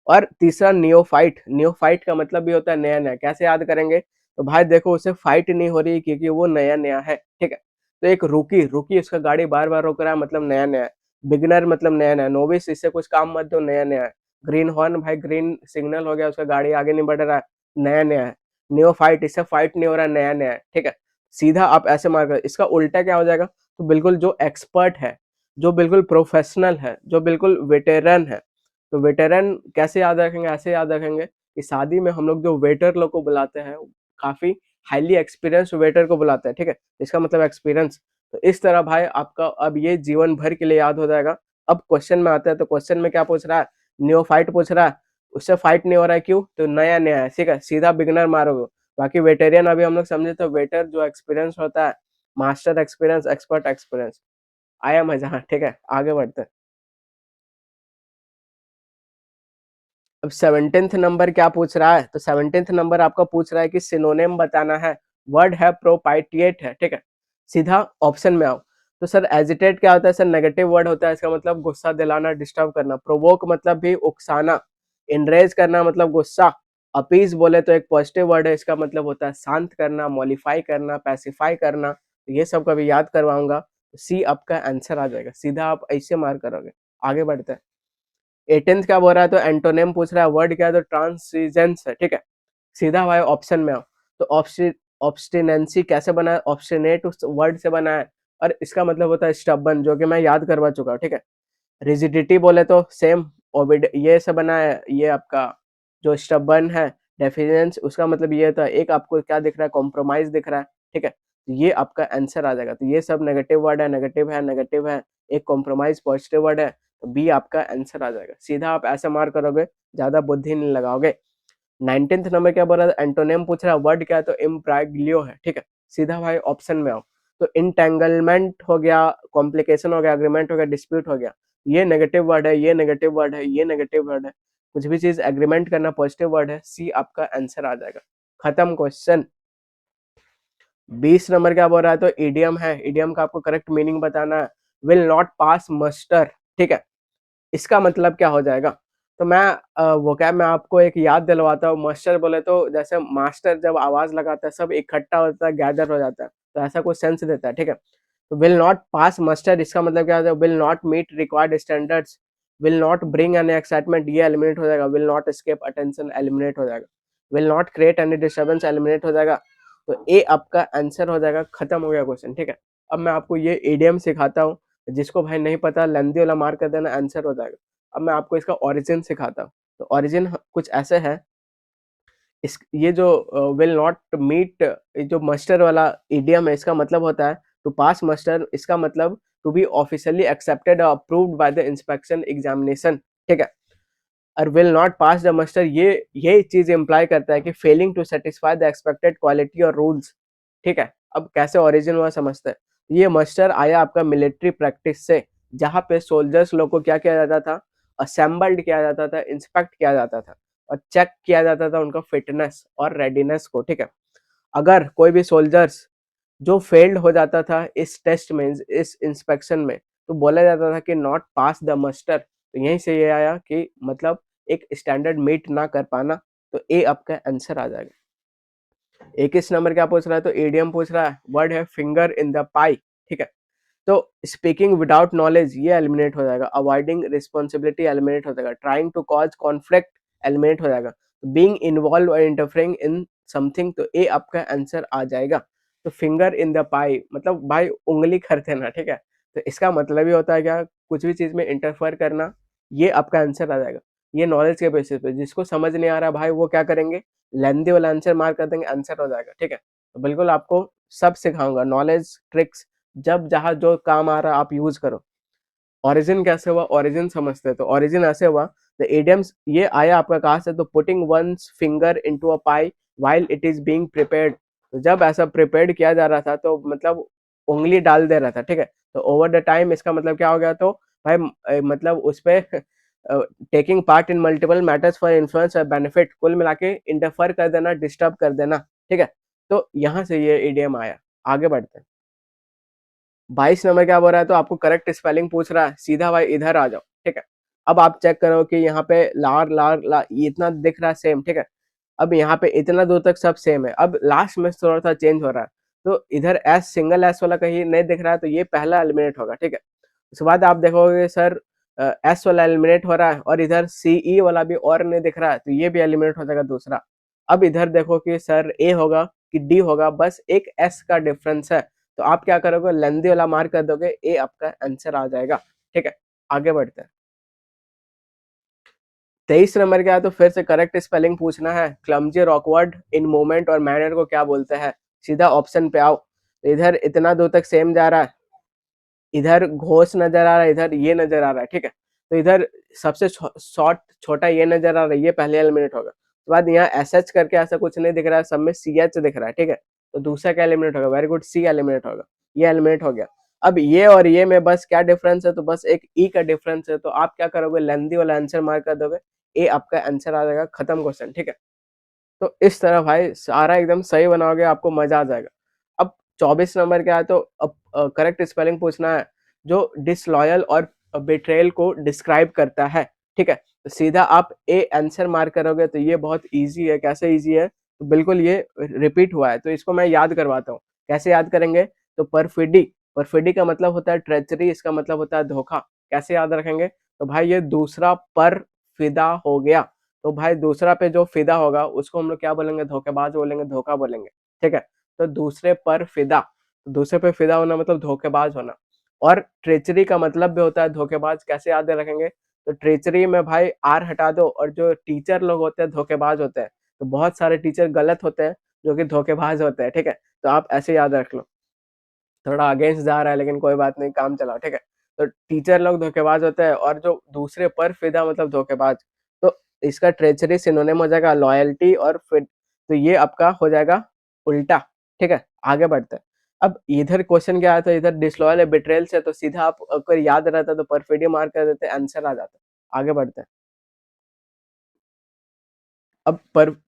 और तीसरा नियोफाइट, नियोफाइट का मतलब भी होता है नया नया। कैसे याद करेंगे, तो भाई देखो उसे फाइट नहीं हो रही क्योंकि वो नया नया है, ठीक है। तो एक रुकी रुकी उसका गाड़ी बार बार रोक रहा है मतलब नया नया है। बिगिनर मतलब नया नया, नोविस इससे कुछ काम मत दो, नया नया है। ग्रीन हॉर्न भाई ग्रीन सिग्नल हो गया, उसका गाड़ी आगे नहीं बढ़ रहा है, नया नया है। नियोफाइट, इससे फाइट नहीं हो रहा है, नया नया है, ठीक है। सीधा आप ऐसे मार कर, इसका उल्टा क्या हो जाएगा, तो बिल्कुल जो एक्सपर्ट है, जो बिल्कुल प्रोफेशनल है, जो बिल्कुल वेटेरन है। तो वेटेरन कैसे याद रखेंगे, ऐसे याद रखेंगे कि शादी में हम लोग जो वेटर लोग को बुलाते हैं, काफी हाईली एक्सपीरियंस वेटर को बुलाते हैं, ठीक है। इसका मतलब एक्सपीरियंस। तो इस तरह भाई आपका अब ये जीवन भर के लिए याद हो जाएगा। अब क्वेश्चन में आता है, तो क्वेश्चन में क्या पूछ रहा है, नियोफाइट पूछ रहा है, उससे फाइट नहीं हो रहा है, क्यों, तो नया नया है, ठीक है। सीधा बिगनर मारोगे। बाकी वेटेरियन अभी हम लोग समझे, तो वेटर जो एक्सपीरियंस होता है, मास्टर एक्सपीरियंस, एक्सपर्ट एक्सपीरियंस। आया मजा, ठीक है, आगे बढ़ते हैं। अब 17th नंबर क्या पूछ रहा है, तो 17th नंबर आपका पूछ रहा है कि सिनोनिम बताना है। वर्ड है प्रोपाइटिएट है, ठीक है। सीधा ऑप्शन में आओ। तो सर एजिटेट क्या होता है, सर नेगेटिव वर्ड होता है, इसका मतलब गुस्सा दिलाना, डिस्टर्ब करना। प्रोवोक मतलब भी उकसाना। इनरेज करना मतलब गुस्सा। अपीज बोले तो एक पॉजिटिव वर्ड है, इसका मतलब होता है शांत करना, मॉलिफाई करना, पैसिफाई करना। तो ये सब कभी याद करवाऊंगा। सी आपका आंसर आ जाएगा, सीधा आप ऐसे मार करोगे। आगे बढ़ते हैं। 18th क्या बोल रहा है, तो एंटोनिम पूछ रहा है, वर्ड क्या है, तो ट्रांसिजेंस है, ठीक है। सीधा भाई ऑप्शन में आओ। तो ऑब्स्टिनेंसी कैसे बना है, ऑब्स्टिनेट उस वर्ड से बना है, और इसका मतलब होता है स्टबन, जो कि मैं याद करवा चुका हूँ, ठीक है। रिजिडिटी बोले तो सेम ओबिड ये से बना है, ये आपका जो स्टबन है। डेफिनेंस उसका मतलब ये होता है, एक आपको क्या दिख रहा है, कॉम्प्रोमाइज दिख रहा है, ठीक है। तो ये आपका आंसर आ जाएगा। तो ये सब नेगेटिव वर्ड है, नेगेटिव है, नेगेटिव है। एक कॉम्प्रोमाइज पॉजिटिव वर्ड है, तो बी आपका आंसर आ जाएगा। सीधा आप ऐसे मार करोगे, ज्यादा बुद्धि नहीं लगाओगे। 19th नंबर क्या बोल रहा है, एंटोनिम पूछ रहा है, वर्ड क्या है, तो इम्ब्राग्लियो है, ठीक है। सीधा भाई ऑप्शन में आओ। तो इंटेंगलमेंट हो गया, कॉम्प्लिकेशन हो गया, एग्रीमेंट हो गया, डिस्प्यूट हो गया। ये नेगेटिव वर्ड है, ये नेगेटिव वर्ड है, ये नेगेटिव वर्ड है। कुछ भी चीज एग्रीमेंट करना पॉजिटिव वर्ड है, सी आपका आंसर आ जाएगा। खत्म क्वेश्चन। 20 नंबर क्या बोल रहा है, तो इडियम है। इडियम का आपको करेक्ट मीनिंग बताना है। विल नॉट पास मस्टर, ठीक है। इसका मतलब क्या हो जाएगा, तो मैं वो क्या, मैं आपको एक याद दिलवाता हूँ। मास्टर बोले तो जैसे मास्टर जब आवाज लगाता है, सब इकट्ठा होता है, गैदर हो जाता है, तो ऐसा कुछ सेंस देता है, ठीक है। तो विल नॉट पास मस्टर, इसका मतलब क्या होता है, will not meet required standards, will not bring any excitement, ये एलिमिनेट हो जाएगा। Will not escape attention, eliminate हो जाएगा। Will not create any disturbance, eliminate हो जाएगा। तो ए आपका आंसर हो जाएगा। खत्म हो गया क्वेश्चन, ठीक है। अब मैं आपको ये इडियम सिखाता हूँ, जिसको भाई नहीं पता लेंदी वाला मार्क कर देना, आंसर हो जाएगा। अब मैं आपको इसका ओरिजिन सिखाता हूँ। तो ओरिजिन कुछ ऐसे है, इस ये जो विल नॉट मीट, जो मस्टर वाला इडियम है, इसका मतलब होता है टू पास मस्टर। इसका मतलब टू बी ऑफिशियली एक्सेप्टेड और approved by the inspection examination, ठीक है। और will not pass the muster, ये चीज इंप्लाई करता है कि failing to satisfy the expected quality और रूल्स, ठीक है। अब कैसे ओरिजिन हुआ समझते हैं। ये मस्टर आया आपका मिलिट्री प्रैक्टिस से, जहाँ पे सोल्जर्स लोग को क्या किया जाता था, असेंबल्ड किया जाता था, इंस्पेक्ट किया जाता था और चेक किया जाता था उनका फिटनेस और रेडीनेस को, ठीक है। अगर कोई भी सोल्जर्स जो फेल्ड हो जाता था इस टेस्ट में, इस इंस्पेक्शन में, तो बोला जाता था कि नॉट पास द मस्टर। तो यहीं से ये आया कि मतलब एक स्टैंडर्ड मीट ना कर पाना। तो ए आपका आंसर आ जाएगा। 21 नंबर क्या पूछ रहा है, तो ईडियम पूछ रहा है, वर्ड है फिंगर इन द पाई, ठीक है। तो स्पीकिंग विदाउट नॉलेज ये एलिमिनेट हो जाएगा, अवॉइडिंग रिस्पॉन्सिबिलिटी एलिमिनेट हो जाएगा, trying to cause conflict eliminate हो जाएगा, बीइंग इन्वॉल्व और इंटरफेयरिंग इन समथिंग, तो ए आपका आंसर आ जाएगा। तो फिंगर इन द पाई मतलब भाई उंगली कर देना, ठीक है। तो इसका मतलब ही होता है क्या, कुछ भी चीज में इंटरफेयर करना, ये आपका आंसर आ जाएगा। ये नॉलेज के बेसिस पे, जिसको समझ नहीं आ रहा भाई वो क्या करेंगे, लेंदी वाला आंसर मार कर देंगे, आंसर हो जाएगा, ठीक है। तो बिल्कुल आपको सब सिखाऊंगा, नॉलेज ट्रिक्स, जब जहाँ जो काम आ रहा है आप यूज करो। ओरिजिन कैसे हुआ, ओरिजिन समझते हैं। तो ओरिजिन ऐसे हुआ, द इडियम्स ये आया आपका कहाँ से, तो putting one's finger into a pie while it is being prepared. तो जब ऐसा प्रिपेयर्ड किया जा रहा था तो मतलब उंगली डाल दे रहा था, ठीक है। तो ओवर द टाइम इसका मतलब क्या हो गया, तो भाई मतलब उस पे taking part in multiple matters for influence और बेनिफिट, कुल मिला के इंटरफेयर कर देना, डिस्टर्ब कर देना, ठीक है। तो यहाँ से ये इडियम आया। आगे बढ़ते हैं। 22 नंबर क्या बोल रहा है, तो आपको करेक्ट स्पेलिंग पूछ रहा है, सीधा भाई इधर आ जाओ, ठीक है। अब आप चेक करो कि यहाँ पे लार लार ला ये इतना दिख रहा है सेम, ठीक है। अब यहाँ पे इतना दूर तक सब सेम है, अब लास्ट में थोड़ा सा चेंज हो रहा है। तो इधर एस सिंगल एस वाला कहीं नहीं दिख रहा है, तो ये पहला एलिमिनेट होगा, ठीक है। उसके बाद आप देखोगे सर एस वाला एलिमिनेट हो रहा है और इधर सीई वाला भी और नहीं दिख रहा है, तो ये भी एलिमिनेट हो जाएगा दूसरा। अब इधर देखो कि सर ए होगा कि डी होगा, बस एक एस का डिफरेंस है। तो आप क्या करोगे, लेंदी वाला मार्क कर दोगे, ए आपका आंसर आ जाएगा, ठीक है। आगे बढ़ते हैं। 23 नंबर क्या है, तो फिर से करेक्ट स्पेलिंग पूछना है। क्लमजी और ऑकवर्ड इन मूवमेंट और मैनर को क्या बोलते हैं, सीधा ऑप्शन पे आओ। तो इधर इतना दूर तक सेम जा रहा है, इधर घोष नजर आ रहा है, इधर ये नजर आ रहा है, ठीक है। तो इधर सबसे शॉर्ट छोटा ये नजर आ रहा है, ये पहले एलिमिनेट होगा। उसके बाद यहाँ एस एच करके ऐसा कुछ नहीं दिख रहा है, सब में सी एच दिख रहा है, ठीक है। तो दूसरा क्या एलिमिनेट होगा, वेरी गुड, सी एलिमिनेट होगा। ये एलिमिनेट हो गया। अब ये और ये में बस क्या डिफरेंस है, तो बस एक ई का डिफरेंस है। तो आप क्या करोगे, लेंदी वाला आंसर मार्क कर दोगे, ए आपका आंसर आ जाएगा, खत्म क्वेश्चन, ठीक है। तो इस तरह भाई सारा एकदम सही बनाओगे, आपको मजा आ जाएगा। अब 24 नंबर क्या है, तो अब करेक्ट स्पेलिंग पूछना है, जो डिसलॉयल और बेट्रेयल को डिस्क्राइब करता है, ठीक है। तो सीधा आप ए आंसर मार्क करोगे, तो ये बहुत इजी है। कैसे इजी है, तो बिल्कुल ये रिपीट हुआ है, तो इसको मैं याद करवाता हूँ। कैसे याद करेंगे, तो परफिडी, परफिडी का मतलब होता है ट्रेचरी, इसका मतलब होता है धोखा। कैसे याद रखेंगे, तो भाई ये दूसरा पर फिदा हो गया। तो भाई दूसरा पे जो फिदा होगा उसको हम लोग क्या बोलेंगे, धोखेबाज बोलेंगे, धोखा बोलेंगे, ठीक है। तो दूसरे पर फिदा, दूसरे पे फिदा होना मतलब धोखेबाज होना। और ट्रेचरी का मतलब भी होता है धोखेबाज। कैसे याद रखेंगे, तो ट्रेचरी में भाई आर हटा दो, और जो टीचर लोग होते हैं धोखेबाज होते हैं। तो बहुत सारे टीचर गलत होते हैं जो कि धोखेबाज होते हैं, ठीक है। तो आप ऐसे याद रख लो। थोड़ा अगेंस्ट जा रहा है लेकिन कोई बात नहीं, काम चलाओ, ठीक है। तो टीचर लोग धोखेबाज होते हैं, और जो दूसरे पर फिदा मतलब धोखेबाज। तो इसका ट्रेचरी सिनोनिम हो जाएगा लॉयल्टी और फिर, तो ये आपका हो जाएगा उल्टा, ठीक है। आगे बढ़ते हैं। अब इधर क्वेश्चन क्या आया था, इधर डिसलॉयल बिट्रेयल से, तो सीधा आप अगर याद रहता तो परफिडी मार्क कर देते, आंसर आ जाता। आगे बढ़ते हैं। अब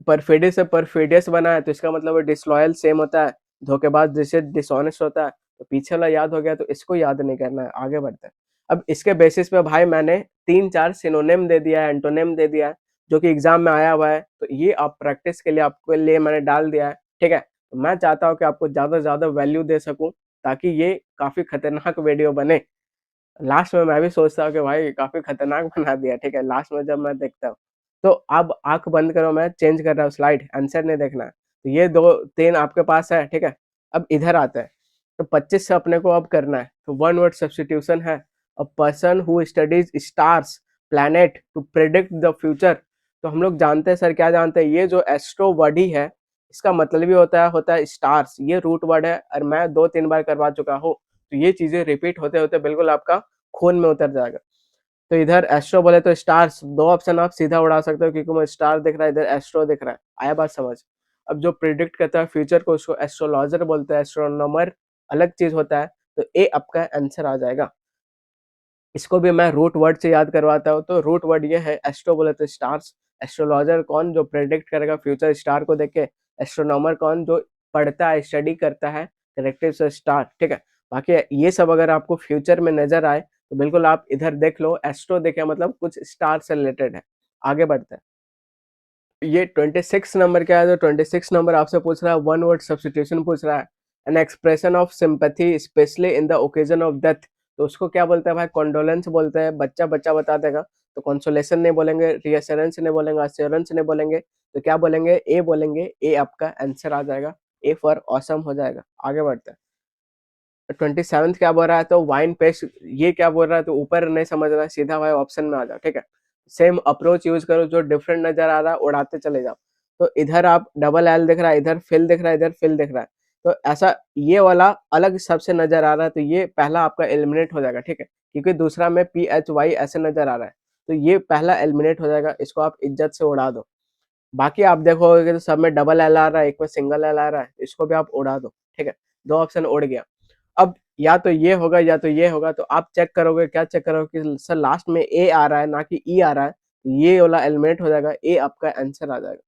परफिडी से परफिडियस बना है, तो इसका मतलब डिसलॉयल सेम होता है, धोखेबाज जैसे डिसऑनेस्ट होता है। तो पीछे वाला याद हो गया, तो इसको याद नहीं करना है। आगे बढ़ते हैं। अब इसके बेसिस पे भाई मैंने 3-4 सिनोनिम दे दिया है, एंटोनिम दे दिया है, जो कि एग्जाम में आया हुआ है। तो ये आप प्रैक्टिस के लिए आपके लिए मैंने डाल दिया है, ठीक है। तो मैं चाहता हूँ कि आपको ज्यादा से ज्यादा वैल्यू दे सकूं, ताकि ये काफी खतरनाक वीडियो बने। लास्ट में मैं भी सोचता हूँ कि भाई काफी खतरनाक बना दिया, ठीक है, लास्ट में जब मैं देखता हूँ। तो अब आंख बंद करो, मैं चेंज कर रहा हूँ स्लाइड, आंसर नहीं देखना है। तो ये 2-3 आपके पास है, ठीक है। अब इधर आता है, तो 25 से अपने को अब करना है। तो वन वर्ड सब्स्टिट्यूशन है, a person who studies stars planet to predict the future. तो हम लोग जानते हैं सर, क्या जानते हैं, ये जो एस्ट्रो वर्ड ही है, इसका मतलब भी होता है स्टार्स। ये रूट वर्ड है, और मैं 2-3 बार करवा चुका हूँ। तो ये चीजें रिपीट होते होते बिल्कुल आपका खून में उतर जाएगा। तो इधर एस्ट्रो बोले तो स्टार्स, 2 ऑप्शन आप सीधा उड़ा सकते हो, क्योंकि मुझे स्टार दिख रहा है, इधर एस्ट्रो दिख रहा है। आया बात समझ। अब जो प्रिडिक्ट करता है फ्यूचर को, उसको एस्ट्रोलॉजर बोलते हैं, एस्ट्रोनॉमर अलग चीज होता है। तो ए आपका आंसर आ जाएगा। इसको भी मैं रूट वर्ड से याद करवाता हूँ, तो रूट वर्ड ये है, एस्ट्रो बोले तो स्टार्स, एस्ट्रोलॉजर कौन जो प्रेडिक्ट करेगा फ्यूचर स्टार को देख के, एस्ट्रोनॉमर कौन जो पढ़ता है स्टडी करता है करेक्टिव से स्टार, ठीक है। बाकी ये सब अगर आपको फ्यूचर में नजर आए तो बिल्कुल आप इधर देख लो, एस्ट्रो देखे मतलब कुछ स्टार से रिलेटेड है। आगे बढ़ते हैं। ये 26 नंबर क्या है, तो 26 नंबर आपसे पूछ रहा है वन वर्ड सब्स्टिट्यूशन पूछ रहा है। An expression of sympathy specially in the occasion of death, तो उसको क्या बोलते हैं भाई, कॉन्डोलेंस बोलते हैं। बच्चा बच्चा बता देगा, तो कंसोलेशन नहीं बोलेंगे, रिएश्योरेंस नहीं बोलेंगे, अश्योरेंस नहीं बोलेंगे, तो क्या बोलेंगे, ए बोलेंगे। ए आपका आंसर आ जाएगा, ए फॉर ऑसम हो जाएगा। आगे बढ़ते हैं। 27 क्या बोल रहा है, तो वाइन पेस्ट, ये क्या बोल रहा है, तो ऊपर नहीं समझ रहा है, सीधा भाई ऑप्शन में आ जाओ, ठीक है। सेम अप्रोच यूज करो, जो डिफरेंट नजर आ रहा है उड़ाते चले जाओ। तो इधर आप डबल एल दिख रहा है, इधर फिल दिख रहा है, इधर फिल दिख रहा है, तो ऐसा ये वाला अलग सबसे नजर आ रहा है, तो ये पहला आपका एलिमिनेट हो जाएगा, ठीक है। क्योंकि दूसरा में पी एच वाई ऐसे नजर आ रहा है, तो ये पहला एलिमिनेट हो जाएगा, इसको आप इज्जत से उड़ा दो। बाकी आप देखोगे तो सब में डबल एल आ रहा है, एक में सिंगल एल आ रहा है, इसको भी आप उड़ा दो, ठीक है। दो ऑप्शन उड़ गया। अब या तो ये होगा या तो ये होगा, तो आप चेक करोगे, क्या चेक करोगे कि सर लास्ट में ए आ रहा है ना कि ई आ रहा है, तो ये वाला एलिमिनेट हो जाएगा, ए आपका आंसर आ जाएगा।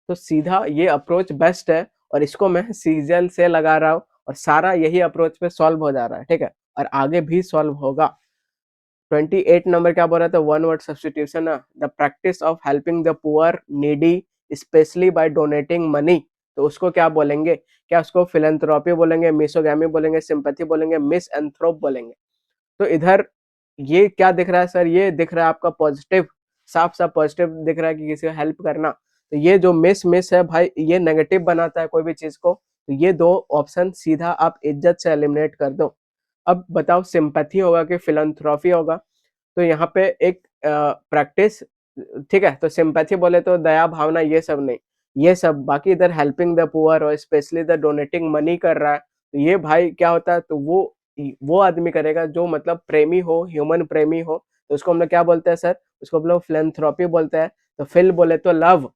तो सीधा ये अप्रोच बेस्ट है, और इसको मैं सीजन से लगा रहा हूँ, और सारा यही अप्रोच पे सॉल्व हो जा रहा है, ठीक है, और आगे भी सॉल्व होगा। 28 नंबर क्या बोल रहा था, वन वर्ड सब्स्टिट्यूशन है, the practice of helping the poor needy especially by donating money, तो उसको क्या बोलेंगे, क्या उसको फिलैंथ्रोपी बोलेंगे, मिसोगैमी बोलेंगे, सिंपैथी बोलेंगे, मिसएंथ्रोप बोलेंगे। तो इधर ये क्या दिख रहा है सर, ये दिख रहा है आपका पॉजिटिव, साफ साफ पॉजिटिव दिख रहा है कि किसी को हेल्प करना। तो ये जो मिस मिस है भाई, ये नेगेटिव बनाता है कोई भी चीज को, तो ये दो ऑप्शन सीधा आप इज्जत से एलिमिनेट कर दो। अब बताओ सिंपैथी होगा कि फिलैंथ्रोपी होगा, तो यहाँ पे एक प्रैक्टिस, ठीक है, तो सिंपैथी बोले तो दया भावना ये सब नहीं, ये सब बाकी, इधर हेल्पिंग द पुअर और स्पेशली द डोनेटिंग मनी कर रहा है, तो ये भाई क्या होता है, तो वो आदमी करेगा जो मतलब प्रेमी हो, ह्यूमन प्रेमी हो, तो उसको हम लोग क्या बोलते हैं सर, उसको हम लोग फिलैंथ्रोपी बोलते हैं। तो फिल बोले तो लव,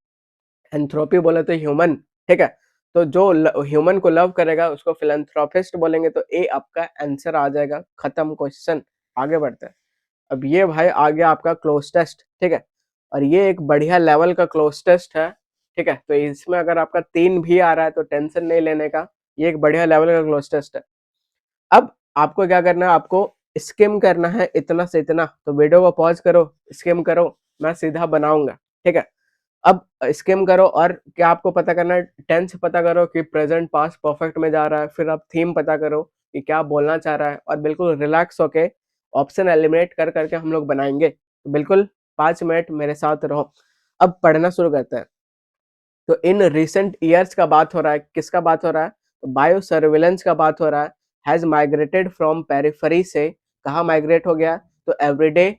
एंथ्रोपी बोले तो ह्यूमन, ठीक है। तो जो ह्यूमन को लव करेगा उसको फिलैंथ्रोपिस्ट बोलेंगे, तो ए आपका आंसर आ जाएगा, खत्म क्वेश्चन। आगे बढ़ते हैं। अब ये भाई आ गया आपका क्लोज टेस्ट, ठीक है, और ये एक बढ़िया लेवल का क्लोज टेस्ट है, ठीक है। तो इसमें अगर आपका 3 भी आ रहा है तो टेंशन नहीं लेने का, ये एक बढ़िया लेवल का क्लोज टेस्ट है। अब आपको क्या करना है, आपको स्किम करना है इतना से इतना, तो वीडियो को पॉज करो, स्किम करो, मैं सीधा बनाऊंगा, ठीक है। अब स्किम करो, और क्या आपको पता करना है, टेंस पता करो कि प्रेजेंट पास्ट परफेक्ट में जा रहा है, फिर आप थीम पता करो कि क्या बोलना चाह रहा है, और बिल्कुल रिलैक्स होके ऑप्शन एलिमिनेट कर करके हम लोग बनाएंगे, तो बिल्कुल 5 मिनट मेरे साथ रहो। अब पढ़ना शुरू करते हैं। तो इन रिसेंट ईयर्स का बात हो रहा है, किसका बात हो रहा है, तो बायो सर्विलेंस का बात हो रहा है। हैज माइग्रेटेड फ्रॉम पेरिफेरी से कहाँ माइग्रेट हो गया, तो एवरीडे,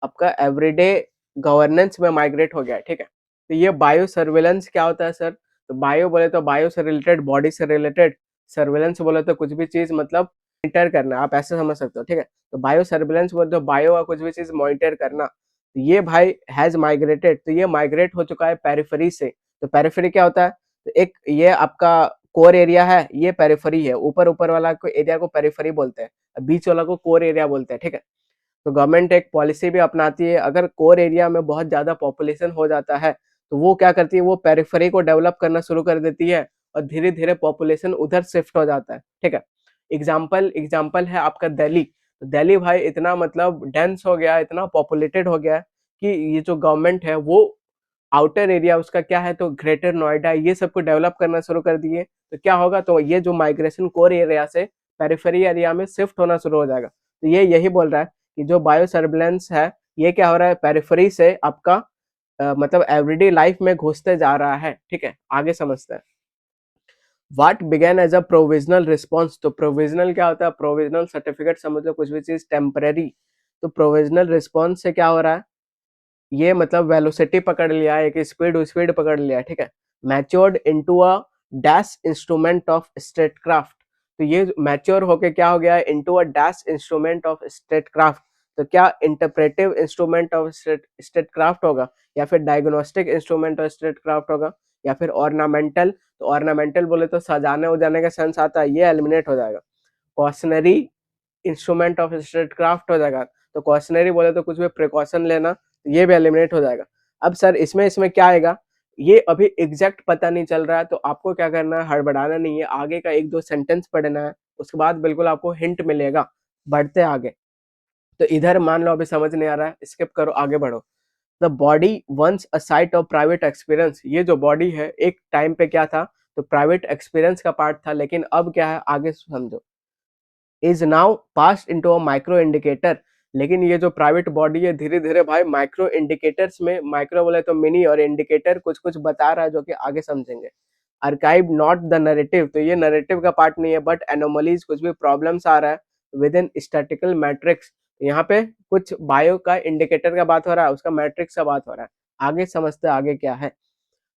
आपका एवरीडे गवर्नेंस में माइग्रेट हो गया, ठीक है। तो ये बायो सर्विलेंस क्या होता है सर, तो बायो बोले तो बायो से रिलेटेड, बॉडी से रिलेटेड, सर्विलेंस बोले तो कुछ भी चीज मतलब मॉनिटर करना, आप ऐसे समझ सकते हो, ठीक है। तो बायो सर्विलेंस बोले तो बायो का कुछ भी चीज मॉनिटर करना। तो ये भाई हैज माइग्रेटेड, तो ये माइग्रेट हो चुका है पेरिफेरी से। तो पेरिफेरी क्या होता है, तो एक ये आपका कोर एरिया है, ये पेरिफेरी है, ऊपर ऊपर वाला को एरिया को पेरिफेरी बोलते हैं, बीच वाला को कोर एरिया बोलते हैं, ठीक है। तो गवर्नमेंट एक पॉलिसी भी अपनाती है, अगर कोर एरिया में बहुत ज्यादा पॉपुलेशन हो जाता है तो वो क्या करती है, वो पेरिफेरी को डेवलप करना शुरू कर देती है, और धीरे धीरे पॉपुलेशन उधर शिफ्ट हो जाता है, ठीक है। एग्जाम्पल एग्जाम्पल है आपका दिल्ली, तो दिल्ली भाई इतना मतलब डेंस हो गया, इतना पॉपुलेटेड हो गया कि ये जो गवर्नमेंट है वो आउटर एरिया उसका क्या है, तो ग्रेटर नोएडा ये सबको डेवलप करना शुरू कर दिए। तो क्या होगा, तो ये जो माइग्रेशन कोर एरिया से पेरिफेरी एरिया में शिफ्ट होना शुरू हो जाएगा। तो ये यही बोल रहा है कि जो बायो सर्विलेंस है, ये क्या हो रहा है, पेरिफेरी से आपका मतलब एवरीडे लाइफ में घुसते जा रहा है, ठीक है। आगे समझते हैं। What began as a provisional response, तो प्रोविजनल क्या होता है, प्रोविजनल सर्टिफिकेट समझ लो, कुछ भी चीज टेम्परेरी। तो प्रोविजनल रिस्पॉन्स से क्या हो रहा है, ये मतलब वेलोसिटी पकड़ लिया, एक स्पीड स्पीड पकड़ लिया, ठीक है। Matured into a dash instrument of statecraft, तो ये मैच्योर होके क्या हो गया, into a dash instrument of statecraft. तो क्या इंटरप्रेटिव इंस्ट्रूमेंट ऑफ स्टेटक्राफ्ट होगा, या फिर डायग्नोस्टिक इंस्ट्रूमेंट ऑफ स्टेटक्राफ्ट होगा, या फिर ऑर्नामेंटल। तो ऑर्नामेंटल बोले तो सजाने उजाने का सेंस आता है, ये एलिमिनेट हो जाएगा। कॉशनरी इंस्ट्रूमेंट ऑफ स्टेटक्राफ्ट हो जाएगा। तो क्वेश्चनरी बोले तो कुछ भी प्रिकॉशन लेना, ये भी एलिमिनेट हो जाएगा। अब सर इसमें क्या आएगा, ये अभी एग्जैक्ट पता नहीं चल रहा है, तो आपको क्या करना है, हड़बड़ाना नहीं है, आगे का 1-2 सेंटेंस पढ़ना है, उसके बाद बिल्कुल आपको हिंट मिलेगा, बढ़ते आगे। तो इधर मान लो अभी समझ नहीं आ रहा है, स्किप करो, आगे बढ़ो। The body once a site of private experience, ये जो बॉडी है एक टाइम पे क्या था, तो प्राइवेट एक्सपीरियंस का पार्ट था, लेकिन अब क्या है, आगे समझो। Is now passed into a micro indicator, लेकिन ये जो प्राइवेट बॉडी है धीरे धीरे भाई माइक्रो इंडिकेटर्स में, माइक्रो बोले तो मिनी, और इंडिकेटर कुछ कुछ बता रहा है जो कि आगे समझेंगे। अर्काइव नॉट द नरेटिव, तो ये नरेटिव का पार्ट नहीं है, बट एनोमलीज, कुछ भी प्रॉब्लम्स आ रहा है विद इन स्टैटिकल मैट्रिक्स, यहाँ पे कुछ बायो का इंडिकेटर का बात हो रहा है, उसका मैट्रिक्स का बात हो रहा है। आगे समझते आगे क्या है,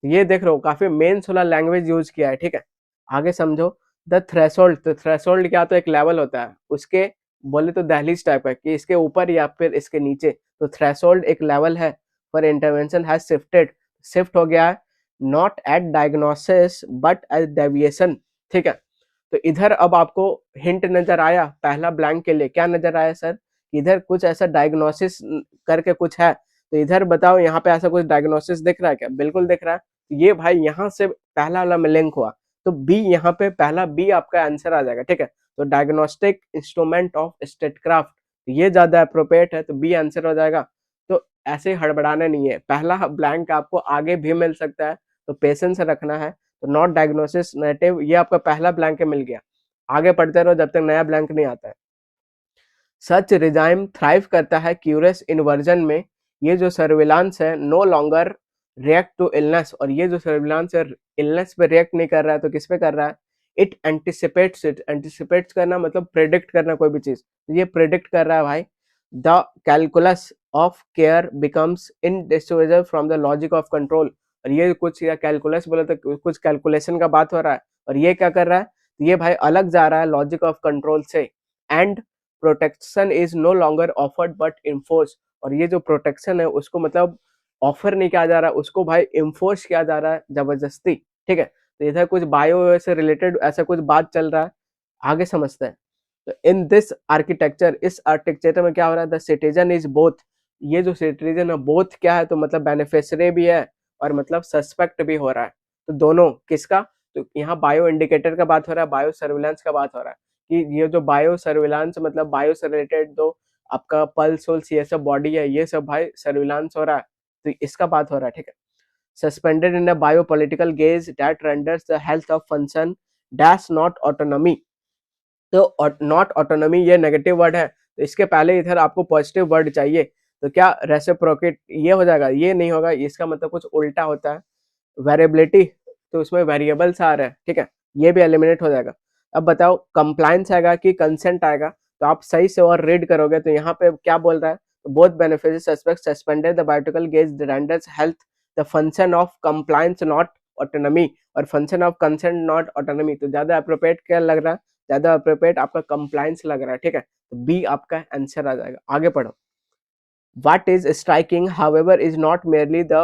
ये देख रहे हो काफी मेंस वाला लैंग्वेज यूज किया है, ठीक है। आगे समझो। द थ्रेशोल्ड, तो थ्रेशोल्ड क्या, तो एक लेवल होता है, उसके बोले तो दहलीज टाइप है कि इसके ऊपर या फिर इसके नीचे, तो थ्रेशोल्ड एक लेवल है, पर इंटरवेंशन हैज शिफ्टेड, शिफ्ट हो गया है, not at diagnosis but as deviation, ठीक है। तो इधर अब आपको हिंट नजर आया, पहला ब्लैंक के लिए क्या नजर आया सर, इधर कुछ ऐसा डायग्नोसिस करके कुछ है, तो इधर बताओ यहाँ पे ऐसा कुछ डायग्नोसिस दिख रहा है क्या, बिल्कुल दिख रहा है। ये भाई यहाँ से पहला वाला में लिंक हुआ, तो बी, यहाँ पे पहला बी आपका आंसर आ जाएगा, ठीक है। तो डायग्नोस्टिक इंस्ट्रूमेंट ऑफ स्टेटक्राफ्ट, ये ज्यादा अप्रोप्रिएट है, तो बी आंसर हो जाएगा। तो ऐसे हड़बड़ाना नहीं है, पहला ब्लैंक आपको आगे भी मिल सकता है, तो पेशेंस रखना है। तो नॉट डायग्नोसिस नेटिव, ये आपका पहला ब्लैंक मिल गया, आगे पढ़ते रहो जब तक नया ब्लैंक नहीं आता है। सच रिजाइम थ्राइव करता है क्यूरस इन्वर्जन में, ये जो सर्विलांस है no longer react to illness, और ये जो सर्विलांस है इलनेस पे रिएक्ट नहीं कर रहा है, तो किस पे कर रहा है, इट एंटिसिपेट्स, इट एंटिसिपेट्स करना मतलब प्रेडिक्ट करना कोई भी चीज, तो ये प्रेडिक्ट कर रहा है भाई। The calculus of care becomes indistinguishable from the logic of control, और ये कुछ या कैलकुलस बोले तो कुछ कैलकुलेशन का बात हो रहा है, और ये क्या कर रहा है, तो ये भाई अलग जा रहा है लॉजिक ऑफ कंट्रोल से। And protection is no longer offered but enforce, और ये जो प्रोटेक्शन है उसको मतलब ऑफर नहीं किया जा रहा, उसको भाई इन्फोर्स किया जा रहा है जबरदस्ती, ठीक है। तो इधर कुछ बायो से रिलेटेड ऐसा कुछ बात चल रहा है, आगे समझते हैं। तो इन दिस आर्किटेक्चर, इस आर्किटेक्चर में क्या हो रहा है, द सिटीजन इज बोथ, ये जो सिटीजन है बोथ क्या है, तो मतलब बेनिफिशियरी भी है और मतलब सस्पेक्ट भी हो रहा है, तो दोनों किसका, तो यहाँ बायो इंडिकेटर का बात हो रहा है, बायो सर्विलांस का बात हो रहा है, कि ये जो बायो सर्विलांस मतलब बायो से रिलेटेड जो आपका पल्स वल्स ये सब बॉडी है, ये सब भाई सर्विलांस हो रहा है, तो इसका बात हो रहा है, ठीक है। Suspended in a biopolitical gaze that renders the health of function dash not autonomy, तो नॉट ऑटोनॉमी ये नेगेटिव वर्ड है, तो इसके पहले इधर आपको पॉजिटिव वर्ड चाहिए, तो क्या रेसिप्रोकेट ये हो जाएगा, ये नहीं होगा, इसका मतलब कुछ उल्टा होता है। वेरिएबिलिटी, तो उसमें वेरिएबल्स आ रहे हैं, ठीक है, ये भी एलिमिनेट हो जाएगा। अब बताओ कंप्लायंस आएगा कि कंसेंट आएगा, तो आप सही से और रीड करोगे तो यहाँ पे क्या बोल रहा है, both beneficial suspect suspended the biotical gaze renders health the function of compliance not autonomy, और function of consent not autonomy, तो ज्यादा अप्रोप्रिएट क्या लग रहा है, ज्यादा अप्रोप्रिएट आपका कंप्लायंस लग रहा है, ठीक है। तो बी आपका आंसर आ जाएगा, आगे पढ़ो। What is striking, however, is not merely the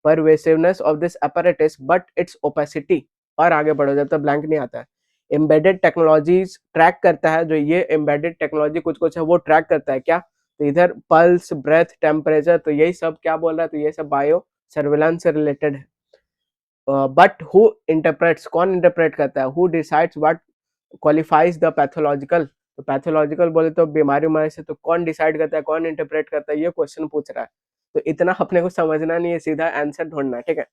pervasiveness of this apparatus, but its opacity. और आगे बढ़ो जब तक ब्लैंक नहीं आता है। एम्बेडेड टेक्नोलॉजीज ट्रैक करता है, जो ये एम्बेडेड टेक्नोलॉजी कुछ कुछ है वो ट्रैक करता है क्या, तो इधर पल्स, ब्रेथ, टेम्परेचर, तो यही सब क्या बोल रहा है, तो ये सब बायो सर्विलांस से रिलेटेड है। बट हु इंटरप्रेट्स, कौन इंटरप्रेट करता है, who decides what qualifies the pathological, तो पैथोलॉजिकल बोले तो बीमारी उमारी से, तो कौन डिसाइड करता है, कौन इंटरप्रेट करता है, ये क्वेश्चन पूछ रहा है। तो इतना अपने को समझना नहीं है, सीधा आंसर ढूंढना है, ठीक है।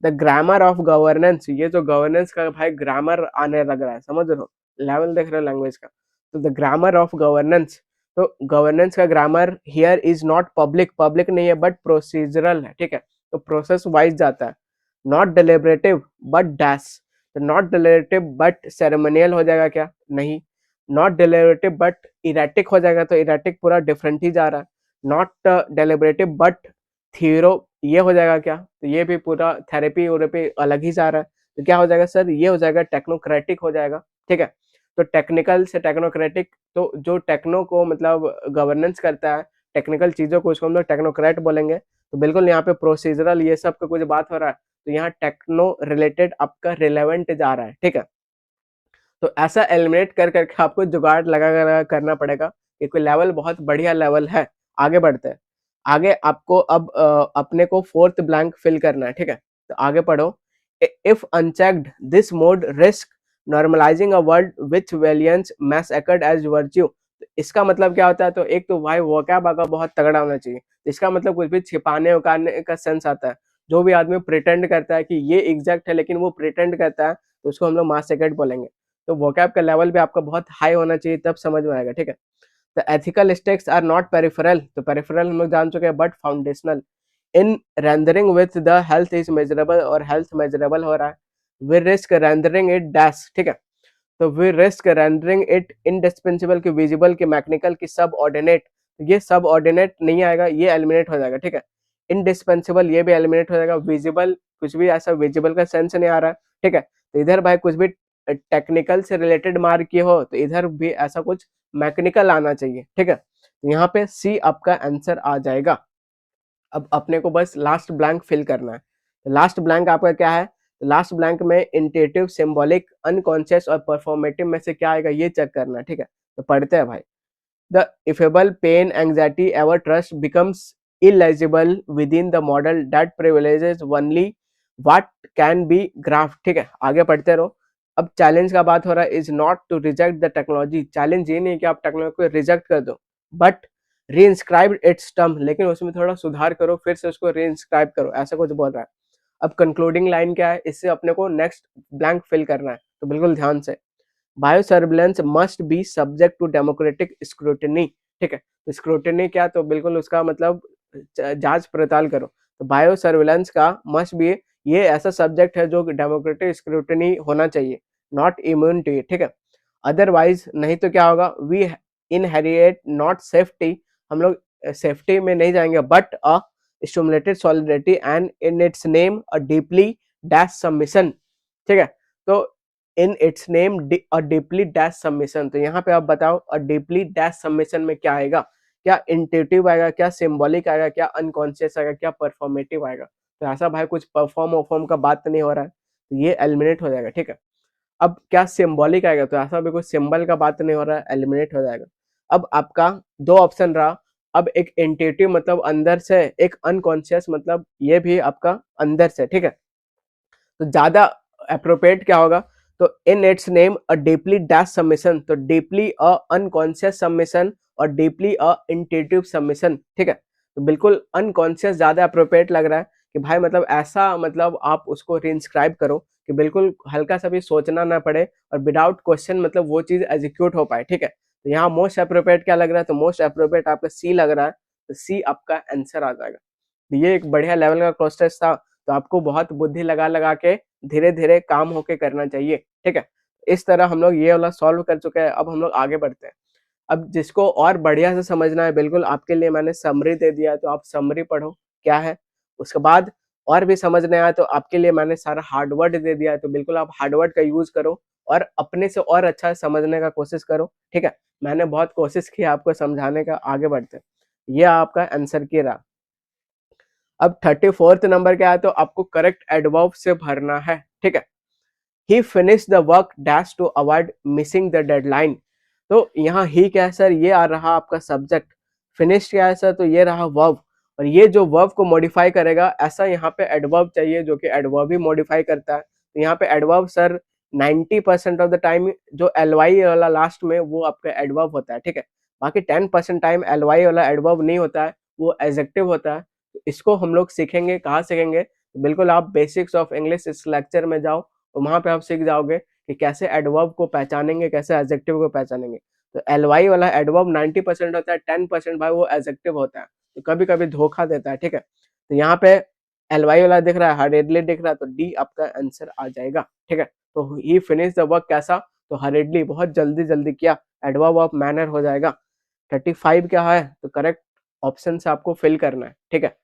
द ग्रामर ऑफ गवर्नेंस, ये जो गवर्नेंस का भाई ग्रामर आने लग रहा है, समझ रहे हो, लेवल देख रहे हो लैंग्वेज का। तो द ग्रामर ऑफ गवर्नेंस, तो गवर्नेंस का grammar here is not public, public नहीं है बट प्रोसीजरल है, ठीक है, तो प्रोसेस वाइज जाता है। नॉट डिलिबरेटिव बट डैश, तो नॉट डिलिबरेटिव बट सेरेमोनियल हो जाएगा क्या, नहीं। नॉट डिलिबरेटिव बट इरेटिक हो जाएगा, तो इरेटिक पूरा डिफरेंट ही जा रहा है। नॉट डिलिबरेटिव बट थीरो, ये हो जाएगा क्या, तो ये भी पूरा थेरेपी वोरेपी अलग ही जा रहा है, तो क्या हो जाएगा सर, ये हो जाएगा टेक्नोक्रेटिक हो जाएगा, ठीक है। तो टेक्निकल से टेक्नोक्रेटिक, तो जो टेक्नो को मतलब गवर्नेंस करता है टेक्निकल चीजों को, उसको हम लोग टेक्नोक्रेट बोलेंगे। तो बिल्कुल यहाँ पे प्रोसीजरल ये सब का कुछ बात हो रहा है, तो यहाँ टेक्नो रिलेटेड आपका रिलेवेंट जा रहा है, ठीक है। तो ऐसा एलिमिनेट कर करके आपको जुगाड़ लगा लगा करना पड़ेगा, क्योंकि लेवल बहुत बढ़िया लेवल है। आगे बढ़ते हैं। आगे आपको अब अपने को फोर्थ ब्लैंक फिल करना है, ठीक है। तो आगे पढ़ो। If unchecked this mode risk normalising a world which valiance massacred as virtue. इसका मतलब क्या होता है? तो एक तो भाई वोकैब आपका बहुत तगड़ा होना चाहिए। इसका मतलब कुछ भी छिपाने उकाने का सेंस आता है। जो भी आदमी प्रिटेंड करता है कि ये एग्जैक्ट है लेकिन वो प्रिटेंड करता है, तो उसको हम लोग मैसएकर्ड बोलेंगे। तो वोकैब का लेवल भी आपका बहुत हाई होना चाहिए, तब समझ में आएगा, ठीक है। The ethical stakes are not peripheral. तो पेरिफेरल हम लोग जान चुके हैं, but foundational. In rendering with the health is measurable, और हेल्थ मेजरेबल हो रहा है। We risk rendering it dash, ठीक है। तो we risk rendering it indispensable की विजिबल की मैकेनिकल की सब ऑर्डिनेट। ये सब ऑर्डिनेट नहीं आएगा, ये एलिमिनेट हो जाएगा, ठीक है। इंडिस्पेंसिबल ये भी एलिमिनेट हो जाएगा। विजिबल कुछ भी ऐसा विजिबल का सेंस नहीं आ रहा है, ठीक है। तो इधर भाई कुछ भी टेक्निकल से रिलेटेड मार्क किए हो तो इधर भी ऐसा कुछ मैकेनिकल आना चाहिए, ठीक है। तो यहाँ पे सी आपका आंसर आ जाएगा। अब अपने को बस लास्ट ब्लैंक फिल करना है। लास्ट ब्लैंक आपका क्या है? लास्ट ब्लैंक में इंटेटिव, सिंबॉलिक, अनकॉन्शियस और परफॉर्मेटिव में से क्या आएगा ये चेक करना है, ठीक है। तो पढ़ते हैं भाई। The effable pain anxiety ever trust becomes illegible within the model that privileges only what can be graphed, ठीक है। आगे पढ़ते रहो। अब चैलेंज का बात हो रहा है, is not to reject the technology. Challenge ये नहीं कि आप टेक्नोलॉजी को रिजेक्ट कर दो, बट री इंस्क्राइब इट्स टर्म, लेकिन उसमें थोड़ा सुधार करो, फिर से उसको री इंस्क्राइब करो, ऐसा कुछ बोल रहा है। अब कंक्लूडिंग लाइन क्या है? इससे अपने को नेक्स्ट ब्लैंक फिल करना है, तो बिल्कुल ध्यान से। Bio surveillance must be subject to democratic scrutiny, ठीक है। तो स्क्रूटनी क्या? तो बिल्कुल उसका मतलब जांच पड़ताल करो। तो बायो सर्विलेंस का मस्ट बी, ये ऐसा सब्जेक्ट है जो डेमोक्रेटिक स्क्रूटनी होना चाहिए, नॉट इम्यून टू, ठीक है। अदरवाइज नहीं तो क्या होगा? वी इनहेरिएट नॉट सेफ्टी, हम लोग सेफ्टी में नहीं जाएंगे, but a stimulated solidarity and in its name a deeply dash submission, ठीक है। तो in its name a deeply dash submission. तो यहाँ पे आप बताओ अ डीपली डैश सबमिशन में क्या आएगा? क्या इंट्यूटिव आएगा, क्या सिंबॉलिक आएगा, क्या अनकॉन्शियस आएगा, क्या परफॉर्मेटिव आएगा? तो ऐसा भाई कुछ परफॉर्म वफॉर्म का बात तो नहीं हो रहा है, तो ये एलिमिनेट हो जाएगा, ठीक है। अब क्या सिंबॉलिक आएगा? तो ऐसा भी कोई सिंबल का बात नहीं हो रहा है, एलिमिनेट हो जाएगा। अब आपका दो ऑप्शन रहा। अब एक इंट्यूटिव मतलब अंदर से, एक अनकॉन्शियस मतलब ये भी आपका अंदर से, ठीक है। तो ज्यादा अप्रोप्रिएट क्या होगा? तो in its name a deeply dash submission, तो डीपली अ अनकॉन्शियस सबमिशन और डीपली अ इंट्यूटिव सबमिशन, ठीक है। तो बिल्कुल अनकॉन्शियस ज्यादा अप्रोप्रिएट लग रहा है कि भाई मतलब ऐसा, मतलब आप उसको रीइंस्क्राइब करो कि बिल्कुल हल्का सा भी सोचना ना पड़े और विदाउट क्वेश्चन मतलब वो चीज एग्जीक्यूट हो पाए, ठीक है। तो यहाँ मोस्ट अप्रोप्रिएट क्या लग रहा है? तो मोस्ट अप्रोप्रिएट आपका सी लग रहा है, तो सी आपका आंसर आ जाएगा। तो ये एक बढ़िया लेवल का क्रॉस टेस्ट था, तो आपको बहुत बुद्धि लगा लगा के धीरे धीरे काम होके करना चाहिए, ठीक है। इस तरह हम लोग ये वाला सॉल्व कर चुके हैं। अब हम लोग आगे बढ़ते हैं। अब जिसको और बढ़िया से समझना है, बिल्कुल आपके लिए मैंने समरी दे दिया है, तो आप समरी पढ़ो क्या है। उसके बाद और भी समझने आया तो आपके लिए मैंने सारा हार्डवर्ड दे दिया है, तो बिल्कुल आप हार्डवर्ड का यूज करो और अपने से और अच्छा समझने का कोशिश करो, ठीक है। मैंने बहुत कोशिश की आपको समझाने का। आगे बढ़ते हैं। ये आपका आंसर की रहा। अब 34th नंबर क्या है? तो आपको करेक्ट एडवर्ब से भरना है, ठीक है। He finish the work dash to avoid missing the deadline. तो यहाँ ही क्या है सर? ये आ रहा आपका सब्जेक्ट। फिनिश क्या है सर? तो ये रहा वर्ब, और ये जो वर्ब को मॉडिफाई करेगा, ऐसा यहाँ पे एडवर्ब चाहिए जो कि एडवर्ब ही मॉडिफाई करता है। तो यहाँ पे adverb sir 90% of the time जो एल वाई वाला लास्ट में वो आपका एडवर्ब होता है, ठीक है। बाकी 10% टाइम एल वाई वाला एडवर्ब नहीं होता है, वो एडजेक्टिव होता है। तो इसको हम लोग सीखेंगे, कहाँ सीखेंगे? तो बिल्कुल आप बेसिक्स ऑफ इंग्लिश इस लेक्चर में जाओ, तो वहां पे आप सीख जाओगे कि कैसे एडवर्ब को पहचानेंगे, कैसे एडजेक्टिव को पहचानेंगे। तो एल वाई वाला एडवर्ब 90% होता है, 10% भाई वो एडजेक्टिव होता है, तो कभी कभी धोखा देता है, ठीक है। तो यहाँ पे एल वाई वाला दिख रहा है, हरेडली दिख रहा है, तो डी आपका आंसर आ जाएगा, ठीक है। तो ही फिनिश द वर्क कैसा? तो हरेडली, बहुत जल्दी जल्दी किया, एडवर्ब ऑफ मैनर हो जाएगा। 35 क्या है? तो करेक्ट ऑप्शन से आपको फिल करना है, ठीक है।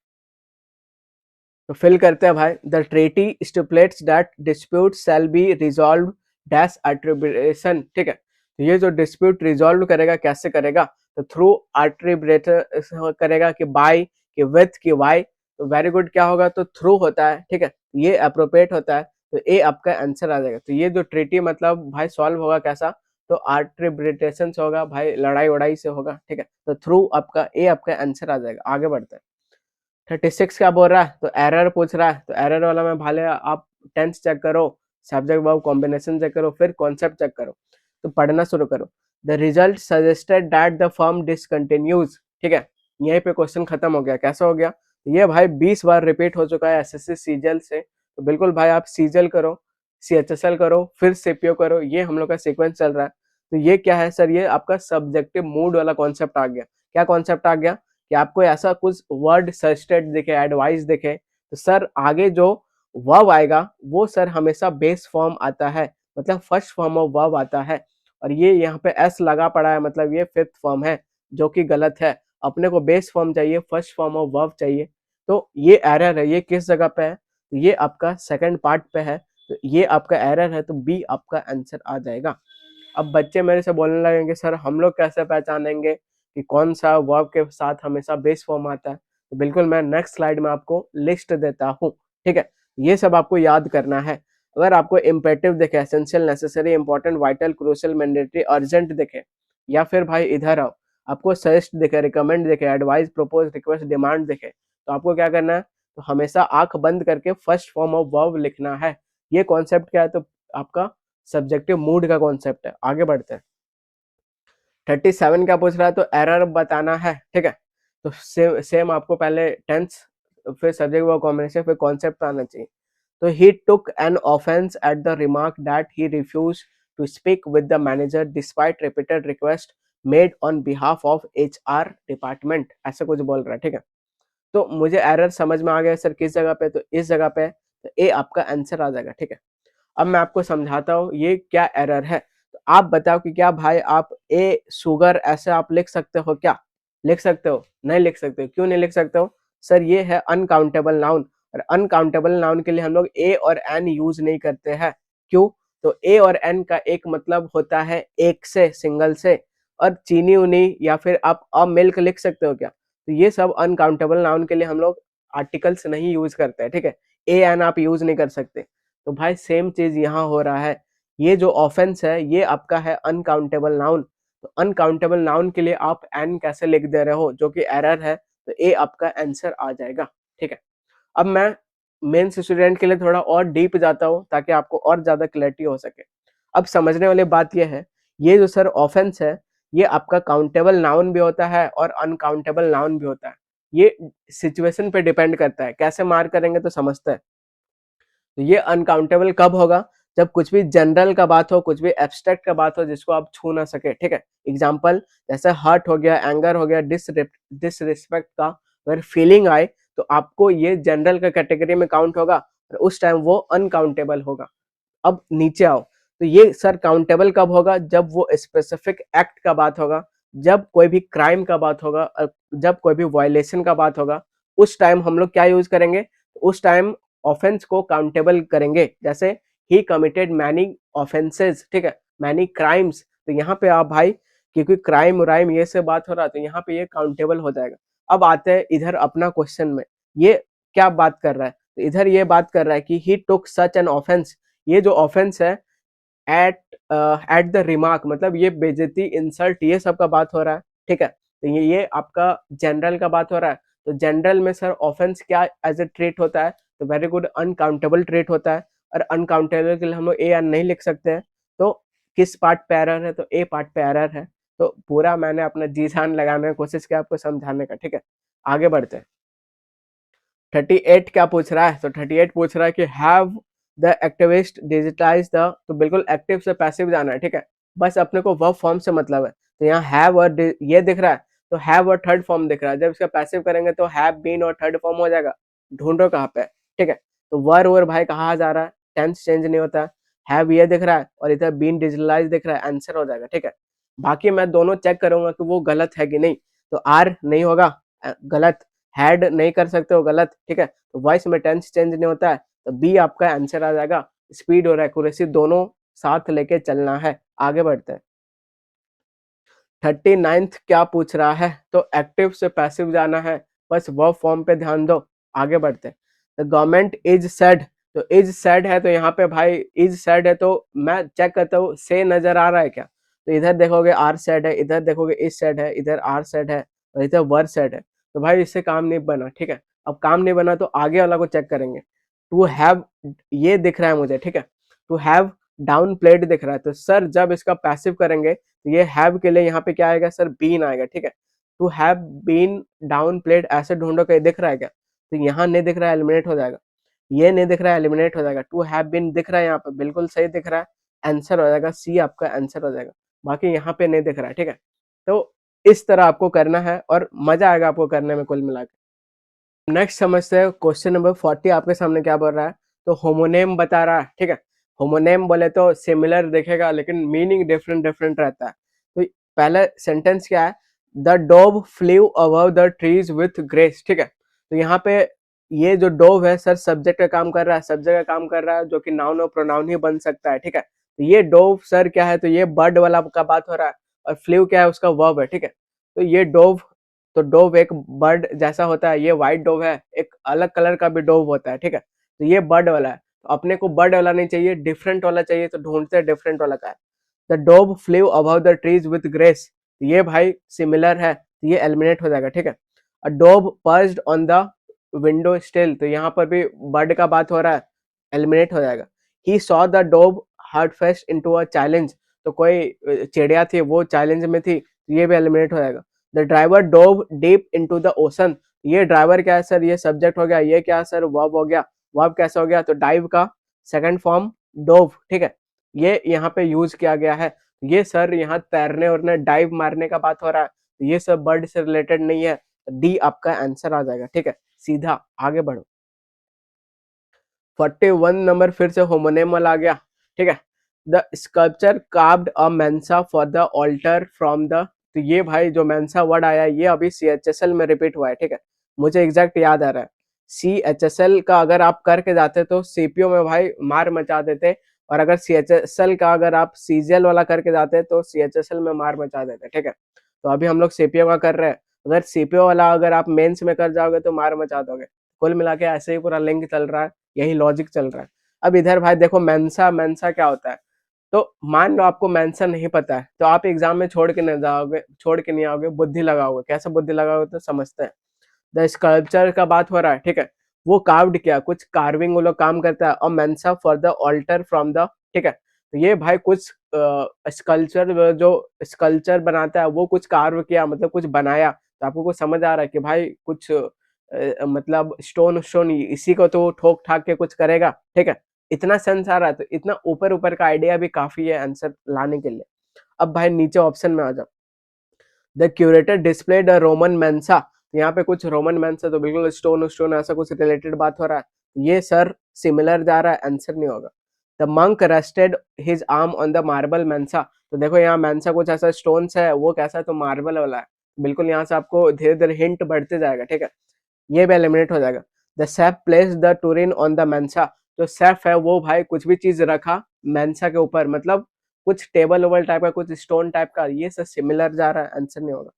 तो फिल करते हैं भाई। The treaty stipulates that dispute shall be resolve dash attribution, ठीक है। तो ये जो डिस्प्यूट रिजॉल्व करेगा, कैसे करेगा? तो थ्रू आर्ट्रिब्यूटर करेगा, कि बाय, कि विथ, कि वाई। तो वेरी गुड, क्या होगा? तो थ्रू होता है, ठीक है। ये अप्रोप्रिएट होता है। तो ए आपका आंसर आ जाएगा। तो ये जो ट्रिटी मतलब भाई सॉल्व होगा कैसा, तो आर्बिट्रेशन से होगा भाई, लड़ाई वड़ाई से होगा, ठीक है। तो थ्रू आपका ए आपका आंसर आ जाएगा। आगे बढ़ते हैं। 36 क्या बोल रहा है, तो एरर पूछ रहा है। तो एरर वाला में भाले आप टेंस चेक करो, सब्जेक्ट वर्ब कॉम्बिनेशन चेक करो, फिर कॉन्सेप्ट चेक करो। तो पढ़ना शुरू करो। The result suggested that the firm discontinues, ठीक है। यहीं पे क्वेश्चन खत्म हो गया। कैसा हो गया, ये भाई 20 बार रिपीट हो चुका है एसएससी सीजीएल से। तो बिल्कुल भाई आप सीजीएल करो, सीएचएसएल करो, फिर सीपीओ करो, ये हम लोग का सीक्वेंस चल रहा है। तो ये क्या है सर, ये आपका सब्जेक्टिव मूड वाला कॉन्सेप्ट आ गया। क्या कॉन्सेप्ट आ गया कि आपको ऐसा कुछ वर्ड सजेस्टेड दिखे, एडवाइस दिखे, तो सर आगे जो वर्ब आएगा वो सर हमेशा बेस फॉर्म आता है, मतलब फर्स्ट फॉर्म ऑफ वर्ब आता है। और ये यहाँ पे एस लगा पड़ा है, मतलब ये फिफ्थ फॉर्म है, जो कि गलत है। अपने को बेस फॉर्म चाहिए, फर्स्ट फॉर्म ऑफ वर्ब चाहिए। तो ये एरर है। ये किस जगह पे है, तो ये आपका सेकंड पार्ट पे है। तो ये आपका एरर है, तो बी आपका आंसर आ जाएगा। अब बच्चे मेरे से बोलने लगेंगे सर हम लोग कैसे पहचानेंगे कि कौन सा वर्ब के साथ हमेशा बेस फॉर्म आता है। तो बिल्कुल मैं नेक्स्ट स्लाइड में आपको लिस्ट देता हूँ, ठीक है। ये सब आपको याद करना है। अगर आपको इम्पेरेटिव दिखे, essential, necessary, important, vital, crucial, mandatory, urgent दिखे, या फिर भाई इधर आओ, आपको सजेस्ट दिखे, रिकमेंड दिखे, एडवाइस, प्रपोज, रिक्वेस्ट, डिमांड दिखे, तो आपको क्या करना है, तो हमेशा आंख बंद करके फर्स्ट फॉर्म ऑफ वर्ब लिखना है। ये कॉन्सेप्ट क्या है, तो आपका सब्जेक्टिव मूड का कॉन्सेप्ट है। आगे बढ़ते हैं। 37 क्या पूछ रहा है, तो एरर बताना है, ठीक है। तो सेम आपको पहले टेंस, फिर सब्जेक्ट वर्ब कॉम्बिनेशन, फिर कॉन्सेप्ट आना चाहिए। तो he took an offense at the remark that he refused to speak with the manager despite repeated request made on behalf of HR department, ऐसा कुछ बोल रहा है, ठीक है। तो मुझे एरर समझ में आ गया सर किस जगह पे, तो इस जगह पे, तो ए आपका आंसर आ जाएगा, ठीक है। अब मैं आपको समझाता हूँ ये क्या एरर है। तो आप बताओ कि क्या भाई आप ए शुगर ऐसे आप लिख सकते हो, क्या लिख सकते हो, नहीं लिख सकते हो। क्यों नहीं लिख सकते हो, सर ये है अनकाउंटेबल नाउन, और अनकाउंटेबल नाउन के लिए हम लोग ए और एन यूज नहीं करते हैं। क्यों, तो ए और एन का एक मतलब होता है एक से, सिंगल से। और चीनी उनी या फिर आप अ मिल्क लिख सकते हो क्या, तो ये सब अनकाउंटेबल नाउन के लिए हम लोग आर्टिकल्स नहीं यूज करते हैं, ठीक है। ए एन आप यूज नहीं कर सकते। तो भाई सेम चीज यहाँ हो रहा है। ये जो ऑफेंस है ये आपका है अनकाउंटेबल नाउन। तो अनकाउंटेबल नाउन के लिए आप एन कैसे लिख दे रहे हो, जो कि एरर है। तो ए आपका आंसर आ जाएगा, ठीक है। अब मैं मेंस स्टूडेंट के लिए थोड़ा और डीप जाता हूँ ताकि आपको और ज्यादा क्लैरिटी हो सके। अब समझने वाली बात यह है, ये जो सर ऑफेंस है ये आपका काउंटेबल नाउन भी होता है और अनकाउंटेबल नाउन भी होता है। ये सिचुएशन पे डिपेंड करता है, कैसे मार्क करेंगे तो समझते हैं। तो ये अनकाउंटेबल कब होगा, जब कुछ भी जनरल का बात हो, कुछ भी एब्स्ट्रैक्ट का बात हो जिसको आप छू ना सके, ठीक है। एग्जाम्पल जैसे हर्ट हो गया, एंगर हो गया, डिसरिस्पेक्ट का अगर फीलिंग आए तो आपको ये जनरल का कैटेगरी में काउंट होगा और उस टाइम वो अनकाउंटेबल होगा। अब नीचे आओ, तो ये सर काउंटेबल कब होगा, जब वो स्पेसिफिक एक्ट का बात होगा, जब कोई भी क्राइम का बात होगा, जब कोई भी वायलेशन का बात होगा, उस टाइम हम लोग क्या यूज करेंगे, उस टाइम ऑफेंस को काउंटेबल करेंगे। जैसे ही कमिटेड मैनी ऑफेंसेस, ठीक है, मैनी क्राइम्स। तो यहाँ पे आप भाई क्योंकि क्राइम राइम ये से बात हो रहा है तो यहाँ पे ये काउंटेबल हो जाएगा। अब आते हैं इधर अपना क्वेश्चन में, ये क्या बात कर रहा है, तो इधर ये बात कर रहा है कि ही टुक सच एन ऑफेंस। ये जो ऑफेंस है एट एट द रिमार्क, मतलब ये बेइज्जती, इंसल्ट, ये सब का बात हो रहा है, ठीक है। तो ये आपका जनरल का बात हो रहा है। तो जनरल में सर ऑफेंस क्या एज ए ट्रेट होता है, तो वेरी गुड अनकाउंटेबल ट्रेट होता है। और अनकाउंटेबल के लिए हम लोग ए एन नहीं लिख सकते हैं। तो किस पार्ट पे एरर है, तो ए पार्ट पे एरर है। तो पूरा मैंने अपना जी जान लगाने की कोशिश किया आपको समझाने का, ठीक है। आगे बढ़ते हैं। 38 क्या पूछ रहा है, तो 38 पूछ रहा है कि have the activist digitise the, तो बिल्कुल एक्टिव से पैसिव जाना है, ठीक है। बस अपने को वर्ब फॉर्म से मतलब है। तो यहाँ हैव और ये दिख रहा है, तो हैव और थर्ड फॉर्म दिख रहा है। जब इसका पैसिव करेंगे तो हैव बीन और थर्ड फॉर्म हो जाएगा। ढूंढो कहाँ पे है, ठीक है। तो वर ओवर भाई कहाँ जा रहा है, टेंस चेंज नहीं होता है। हैव ये दिख रहा है और इधर बीन डिजिटलाइज दिख रहा है, आंसर हो जाएगा, ठीक है। बाकी मैं दोनों चेक करूंगा कि वो गलत है कि नहीं। तो आर नहीं होगा, गलत। हैड नहीं कर सकते हो, गलत, ठीक है। तो वॉइस में टेंस चेंज नहीं होता है, तो बी आपका आंसर आ जाएगा। स्पीड और एक्यूरेसी दोनों साथ लेके चलना है। आगे बढ़ते हैं। 39th क्या पूछ रहा है, तो एक्टिव से पैसिव जाना है, बस वर्ब फॉर्म पे ध्यान दो। आगे बढ़ते हैं। द गवर्नमेंट इज सेड तो इज सेड है, तो यहाँ पे भाई इज सेड है, तो मैं चेक करता हूँ से नजर आ रहा है क्या। तो इधर देखोगे आर सेड है, इधर देखोगे इज सेड है, इधर आर सेड है और इधर वर सेड है। तो भाई इससे काम नहीं बना, ठीक है। अब काम नहीं बना तो आगे वाला को चेक करेंगे। टू हैव, ये दिख रहा है मुझे, ठीक है। टू हैव डाउन प्लेड दिख रहा है, तो सर जब इसका पैसिव करेंगे तो ये हैव के लिए यहाँ पे क्या आएगा सर, बीन आएगा, ठीक है। To have been downplayed, ऐसे ढूंढो कहीं दिख रहा है क्या। तो यहाँ नहीं दिख रहा है, एलिमिनेट हो जाएगा। ये नहीं दिख रहा है, एलिमिनेट हो जाएगा। टू हैव बीन दिख रहा है, यहाँ पे बिल्कुल सही दिख रहा है, आंसर हो जाएगा, सी आपका आंसर हो जाएगा। बाकी यहाँ पे नहीं दिख रहा है, ठीक है। तो इस तरह आपको करना है और मजा आएगा आपको करने में कुल मिला के। नेक्स्ट समझते हैं, क्वेश्चन नंबर 40 आपके सामने क्या बोल रहा है। तो होमोनेम बता रहा है, ठीक है। होमोनेम बोले तो सिमिलर दिखेगा लेकिन मीनिंग डिफरेंट डिफरेंट रहता है। तो पहला सेंटेंस क्या है, the dove flew above the trees with grace, ठीक है। तो यहाँ पे ये जो डोव है सर सब्जेक्ट का काम कर रहा है, सब्जेक्ट का काम कर रहा है, जो कि नाउन और प्रोनाउन ही बन सकता है, ठीक है। तो ये डोव सर क्या है, तो ये बर्ड वाला का बात हो रहा है, और फ्लीव क्या है, उसका वर्ब है, ठीक है। तो ये डोव, तो डोव एक बर्ड जैसा होता है, ये व्हाइट डोव है, एक अलग कलर का भी डोव होता है, ठीक है। तो ये बर्ड वाला है, तो अपने को बर्ड वाला नहीं चाहिए, डिफरेंट वाला चाहिए, तो ढूंढते हैं डिफरेंट वाला का है। The dove flew above the trees with grace, ये भाई सिमिलर है, तो ये एलिमिनेट हो जाएगा, ठीक है। A dove perched on the window still, तो यहाँ पर भी बर्ड का बात हो रहा है, एलिमिनेट हो जाएगा। He saw the dove hard fest into a challenge, तो कोई चिड़िया थी वो चैलेंज में थी, तो ये भी एलिमिनेट हो जाएगा। The driver dove deep into the ocean, ये ड्राइवर क्या है सर, ये सब्जेक्ट हो गया, ये क्या है सर, वर्ब हो गया। वर्ब कैसे हो गया, तो डाइव का सेकंड फॉर्म डोव, ठीक है। ये यहाँ पे यूज किया गया है। ये सर यहाँ तैरने और डाइव मारने का बात हो रहा है, ये सब बर्ड से रिलेटेड नहीं है। डी आपका आंसर आ जाएगा, ठीक है। सीधा आगे बढ़ो। 41 नंबर फिर से होमोनेम वाला आ गया, ठीक है। The sculpture carved a mensa for the altar from the, तो ये भाई जो मेंसा वर्ड आया ये अभी CHSL में रिपीट हुआ है, ठीक है। मुझे एग्जैक्ट याद आ रहा है, CHSL का अगर आप करके जाते तो CPO में भाई मार मचा देते, और अगर CHSL का अगर आप CGL वाला करके जाते तो CHSL में मार मचा देते, ठीक है। तो अभी हम लोग CPO का कर रहे हैं, अगर CPO वाला अगर आप मेंस में कर जाओगे तो मार मचा दोगे। कुल मिला के ऐसे ही पूरा लिंक चल रहा है, यही लॉजिक चल रहा है। अब इधर भाई देखो मेंसा, मेंसा क्या होता है। तो मान लो आपको मेंसा नहीं पता है, तो आप एग्जाम में छोड़ के नहीं जाओगे, छोड़ के नहीं आओगे, बुद्धि लगाओगे। कैसे बुद्धि लगाओगे तो समझते हैं। द स्कल्पचर का बात हो रहा है, ठीक है। वो कार्व्ड किया, कुछ कार्विंग वो लोग काम करता है, और mensa for the altar from the, ठीक है। तो ये भाई कुछ स्कल्पचर, जो स्कल्पचर बनाता है वो कुछ कार्व किया, मतलब कुछ बनाया। तो आपको कुछ समझ आ रहा है कि भाई कुछ मतलब स्टोन स्टोन इसी को तो ठोक ठाक के कुछ करेगा, ठीक है। इतना सेंस आ रहा है, तो इतना ऊपर ऊपर का आइडिया भी काफी है आंसर लाने के लिए। अब भाई नीचे ऑप्शन में आ जाओ। The curator displayed a Roman Mensa, यहाँ पे कुछ रोमन मेंसा, तो बिल्कुल स्टोन स्टोन ऐसा कुछ रिलेटेड बात हो रहा है, ये सर सिमिलर जा रहा है, आंसर नहीं होगा। The monk rested his arm on the marble Mensa, तो देखो यहाँ मेंसा कुछ ऐसा स्टोन्स है, वो कैसा है, तो मार्बल वाला है। बिल्कुल यहाँ से आपको धीरे धीरे हिंट बढ़ते जाएगा, ठीक है। ये भी एलिमिनेट हो जाएगा। The safe place the Turin on the Mensa, जो सेफ है वो भाई कुछ भी चीज रखा मेंसा के ऊपर, मतलब कुछ टेबल ओबल टाइप का, कुछ स्टोन टाइप का, ये सब सिमिलर जा रहा है, आंसर नहीं होगा।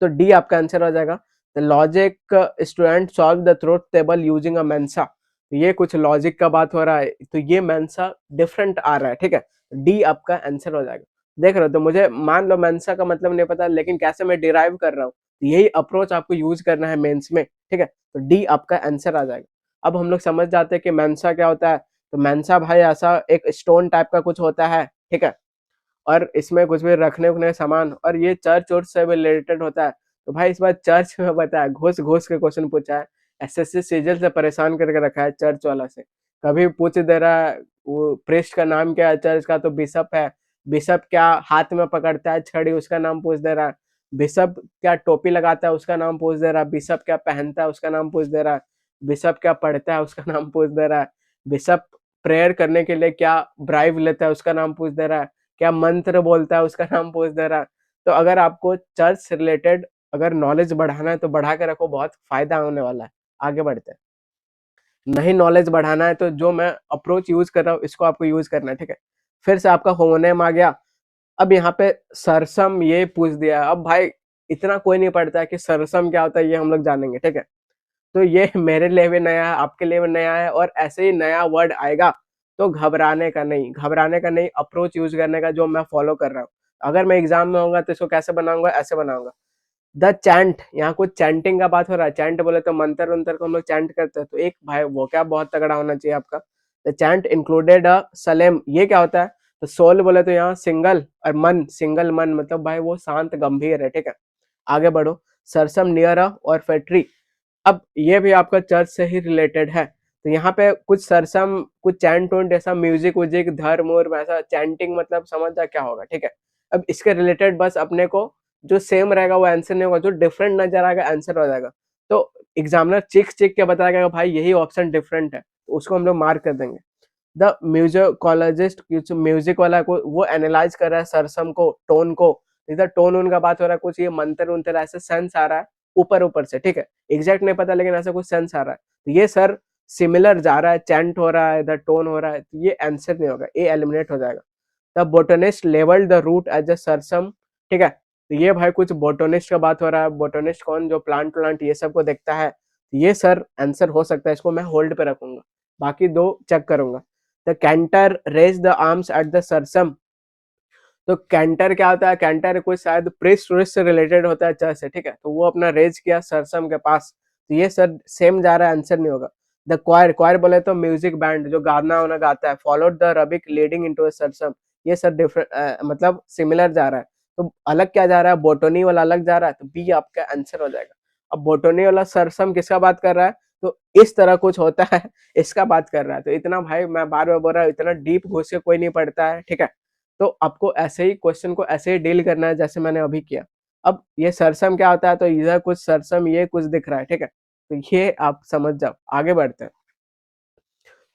तो डी आपका आंसर हो जाएगा। The logic student solve the truth table using a Mensa, ये कुछ लॉजिक का बात हो रहा है, तो ये मेंसा डिफरेंट आ रहा है, ठीक है। डी आपका आंसर हो जाएगा। देख रहे हो, तो मुझे मान लो मेंसा का मतलब नहीं पता, लेकिन कैसे मैं डिराइव कर रहा हूँ, यही अप्रोच आपको यूज करना है मेंस में, ठीक है। तो डी आपका आंसर आ जाएगा। अब हम लोग समझ जाते हैं कि मेंसा क्या होता है। तो मेंसा भाई ऐसा एक स्टोन टाइप का कुछ होता है, ठीक है, और इसमें कुछ भी रखने उखने सामान, और ये चर्च उर्च से भी रिलेटेड होता है। तो भाई इस बार चर्च में बताया, घुस घुस के क्वेश्चन पूछा है, SSC सीजल से परेशान करके रखा है चर्च वाला से। कभी पूछ दे रहा है वो प्रेस्ट का नाम क्या है चर्च का, तो बिशप है। बिशप क्या हाथ में पकड़ता है छड़ी, उसका नाम पूछ दे रहा है। बिशप क्या टोपी लगाता है, उसका नाम पूछ दे रहा है। बिशप क्या पहनता है, उसका नाम पूछ दे रहा है। बिशप क्या पढ़ता है, उसका नाम पूछ दे रहा है। बिशप प्रेयर करने के लिए क्या ब्राइब लेता है, उसका नाम पूछ दे रहा है। क्या मंत्र बोलता है, उसका नाम पूछ दे रहा है। तो अगर आपको चर्च से रिलेटेड अगर नॉलेज बढ़ाना है तो बढ़ा के रखो, बहुत फायदा होने वाला है। आगे बढ़ते हैं। नहीं नॉलेज बढ़ाना है तो जो मैं अप्रोच यूज कर रहा हूँ इसको आपको यूज करना है, ठीक है। फिर से आपका होमोनेम आ गया। अब यहाँ पे सरसम ये पूछ दिया। अब भाई इतना कोई नहीं पढ़ता है कि सरसम क्या होता है, ये हम लोग जानेंगे, ठीक है। तो ये मेरे लिए भी नया है, आपके लिए भी नया है और ऐसे ही नया वर्ड आएगा तो घबराने का नहीं, अप्रोच यूज़ करने का जो मैं फॉलो कर रहा हूँ। अगर मैं एग्ज़ाम में होऊँगा तो इसको कैसे बनाऊँगा? ऐसे बनाऊँगा। द चैंट, यहाँ कुछ चैंटिंग का बात हो रहा है। चैंट बोले तो मंत्र-वंत्र को हम लोग चैंट करते हैं, तो एक भाई वोकैब बहुत तगड़ा होना चाहिए आपका। द चैंट इंक्लूडेड अ सलेम, ये क्या होता है? तो सोल बोले तो यहाँ सिंगल और मन, सिंगल मन मतलब भाई वो शांत गंभीर है, ठीक है? आगे बढ़ो, सरसम नियर अ ऑर्फेट्री, अब ये भी आपका चर्च से ही रिलेटेड है। तो यहाँ पे कुछ सरसम, कुछ चैंट-वैंट ऐसा म्यूज़िक-वूज़िक, धर्म-वर्म ऐसा चैंटिंग मतलब समझ जा क्या होगा, ठीक है? अब इसके रिलेटेड बस अपने को जो सेम रहेगा वो आंसर नहीं होगा, जो डिफरेंट नज़र आएगा आंसर हो जाएगा। तो एग्ज़ामिनर चीख-चीख के बताएगा कि भाई यही ऑप्शन डिफरेंट है, तो उसको हम लोग मार्क कर देंगे। द म्यूजिकोलॉजिस्ट, कुछ म्यूजिक वाला को वो एनालाइज कर रहा है सरसम को, टोन को, इधर टोन उन का बात हो रहा है, कुछ ये मंत्र उन्तर ऐसे सेंस आ रहा है ऊपर ऊपर से, ठीक है? एग्जैक्ट नहीं पता लेकिन ऐसा कुछ सेंस आ रहा है, तो ये सर सिमिलर जा रहा है, चैंट हो रहा है, इधर टोन हो रहा है, तो ये आंसर नहीं होगा, ए एलिमिनेट हो जाएगा। The botanist levelled the root as a sursum, ठीक है? तो ये भाई कुछ बोटनिस्ट का बात हो रहा है, बोटनिस्ट कौन? जो प्लांट प्लांट ये सब को देखता है, तो ये सर आंसर हो सकता है, इसको मैं होल्ड पे रखूंगा, बाकी दो चेक करूंगा। The cantor raised the arms at the sursum, तो कैंटर क्या होता है? कैंटर कोई शायद प्रीस्ट व्रिस्ट से रिलेटेड होता है चर्च से, ठीक है? तो वो अपना रेज किया सरसम के पास, तो ये सर सेम जा रहा है, आंसर नहीं होगा। द क्वायर, क्वायर बोले तो म्यूजिक बैंड जो गाना वाना गाता है, followed the rabbit leading into a सरसम, ये सर डिफरेंट मतलब सिमिलर जा रहा है, तो अलग क्या जा रहा है? बोटोनी वाला अलग जा रहा है, तो बी आपका आंसर हो जाएगा। अब बोटोनी वाला सरसम किसका बात कर रहा है? तो इस तरह कुछ होता है इसका बात कर रहा है, तो इतना भाई मैं बार बार बोल रहा हूँ, इतना डीप घुस के कोई नहीं पढ़ता है, ठीक है? तो आपको ऐसे ही क्वेश्चन को ऐसे ही डील करना है जैसे मैंने अभी किया। अब ये सरसम क्या होता है? तो इधर कुछ सरसम, ये कुछ दिख रहा है, ठीक है? तो ये आप समझ जाओ, आगे बढ़ते हैं।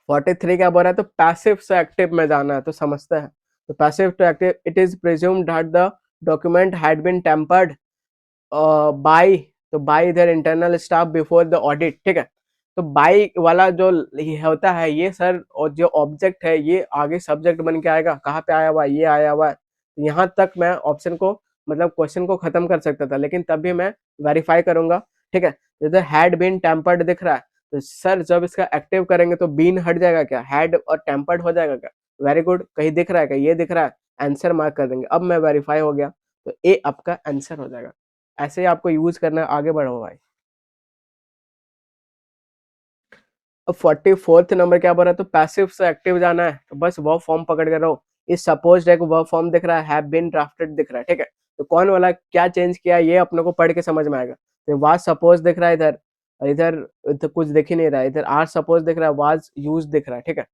43 क्या बोल रहा है? तो पैसिव से एक्टिव में जाना है, तो समझते हैं। तो passive to active, it is presumed that the document had been tampered by, तो by their internal staff before the audit, ठीक है? तो बाय वाला जो ये होता है, ये सर और जो ऑब्जेक्ट है ये आगे सब्जेक्ट बन के आएगा, कहाँ पे आया हुआ है? ये आया हुआ है। यहाँ तक मैं ऑप्शन को मतलब क्वेश्चन को खत्म कर सकता था, लेकिन तब भी मैं वेरीफाई करूंगा, ठीक है? जैसे हैड बीन टेम्पर्ड दिख रहा है, तो सर जब इसका एक्टिव करेंगे तो बीन हट जाएगा क्या? हैड और टेम्पर्ड हो जाएगा क्या? वेरी गुड, कहीं दिख रहा है क्या? ये दिख रहा है, आंसर मार्क कर देंगे। अब मैं वेरीफाई हो गया, तो ए आपका आंसर हो जाएगा। ऐसे ही आपको यूज करना है, आगे बढ़ो भाई। अब 44th नंबर क्या बोल रहा है? तो पैसिव से एक्टिव जाना है, तो बस वर्ब फॉर्म पकड़ के रहो। इस सपोज्ड एक वर्ब फॉर्म दिख रहा है, हैव बीन ड्राफ्टेड दिख रहा है, ठीक है? तो कौन वाला क्या चेंज किया ये अपने को पढ़ के समझ में आएगा। तो वाज सपोज दिख रहा है इधर, और इधर इधर कुछ दिख ही नहीं रहा है, इधर आर सपोज दिख रहा है, वाज यूज दिख रहा है, ठीक है?